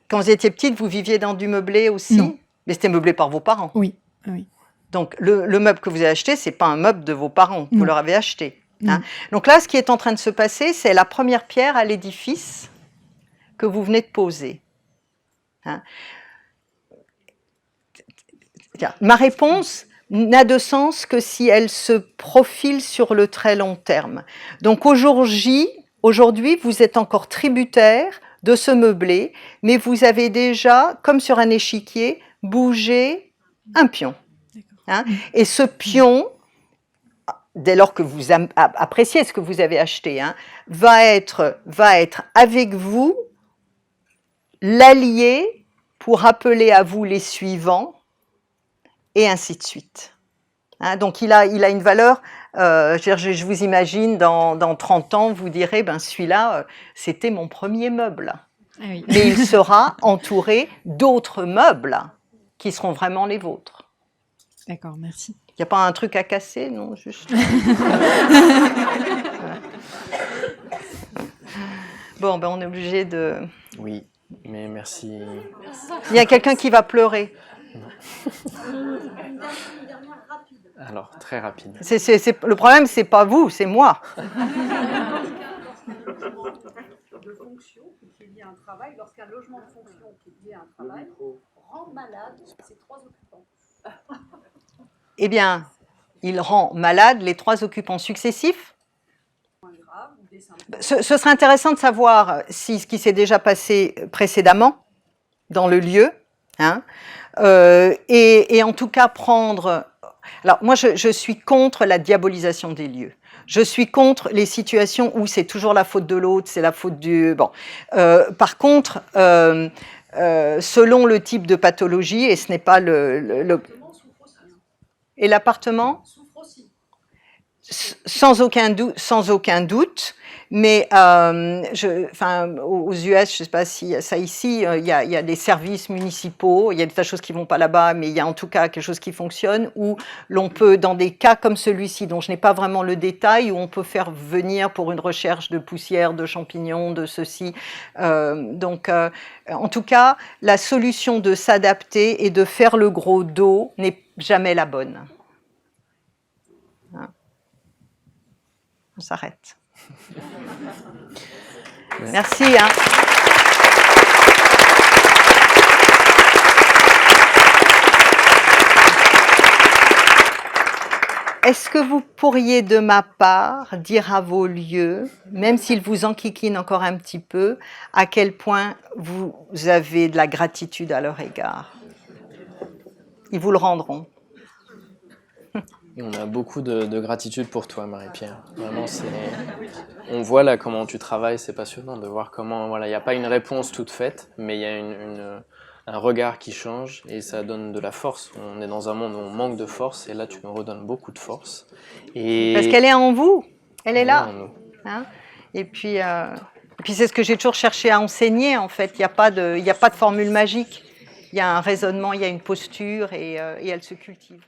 Quand vous étiez petite, vous viviez dans du meublé aussi? Non. Mais c'était meublé par vos parents? Oui. Oui. Donc, le meuble que vous avez acheté, ce n'est pas un meuble de vos parents. Vous leur avez acheté. Hein? Donc là, ce qui est en train de se passer, c'est la première pierre à l'édifice que vous venez de poser. Hein? Ma réponse n'a de sens que si elle se profile sur le très long terme. Donc aujourd'hui, vous êtes encore tributaire de ce meublé, mais vous avez déjà, comme sur un échiquier, bougé un pion. Hein? Et ce pion, dès lors que vous appréciez ce que vous avez acheté, hein, va être avec vous l'allié pour appeler à vous les suivants, et ainsi de suite. Hein, donc il a une valeur, je vous imagine dans 30 ans, vous direz, ben celui-là, c'était mon premier meuble. Ah oui. Mais il sera entouré d'autres meubles qui seront vraiment les vôtres. D'accord, merci. Il n'y a pas un truc à casser, non, juste... Bon, ben on est obligé de... Oui, mais merci. Il y a quelqu'un qui va pleurer. Alors, très rapide. Le problème, c'est pas vous, c'est moi. De fonction qui est lié à un travail, lorsqu'un logement de fonction qui est lié à un travail rend malade ces 3 occupants. Eh bien, il rend malade les 3 occupants successifs. Ce serait intéressant de savoir si ce qui s'est déjà passé précédemment dans le lieu, hein, et en tout cas prendre... Alors moi, je suis contre la diabolisation des lieux. Je suis contre les situations où c'est toujours la faute de l'autre, c'est la faute du... Bon. Par contre, selon le type de pathologie, et ce n'est pas Et l'appartement souffre aussi. Sans aucun doute, mais aux US, je ne sais pas si y a ça ici, il y a des services municipaux, il y a des tas de choses qui ne vont pas là-bas, mais il y a en tout cas quelque chose qui fonctionne, où l'on peut, dans des cas comme celui-ci, dont je n'ai pas vraiment le détail, où on peut faire venir pour une recherche de poussière, de champignons, de ceci. En tout cas, la solution de s'adapter et de faire le gros dos n'est jamais la bonne. Hein? On s'arrête. Merci. Hein. Est-ce que vous pourriez, de ma part, dire à vos lieux, même s'ils vous enquiquinent encore un petit peu, à quel point vous avez de la gratitude à leur égard? Ils vous le rendront. Et on a beaucoup de gratitude pour toi, Marie-Pierre. Vraiment, on voit là comment tu travailles, c'est passionnant de voir comment, voilà, il n'y a pas une réponse toute faite, mais il y a un regard qui change et ça donne de la force. On est dans un monde où on manque de force et là, tu nous redonnes beaucoup de force. Parce qu'elle est en vous, elle est là. Hein? Et puis c'est ce que j'ai toujours cherché à enseigner, en fait. Il n'y a pas de formule magique. Il y a un raisonnement, il y a une posture et elle se cultive.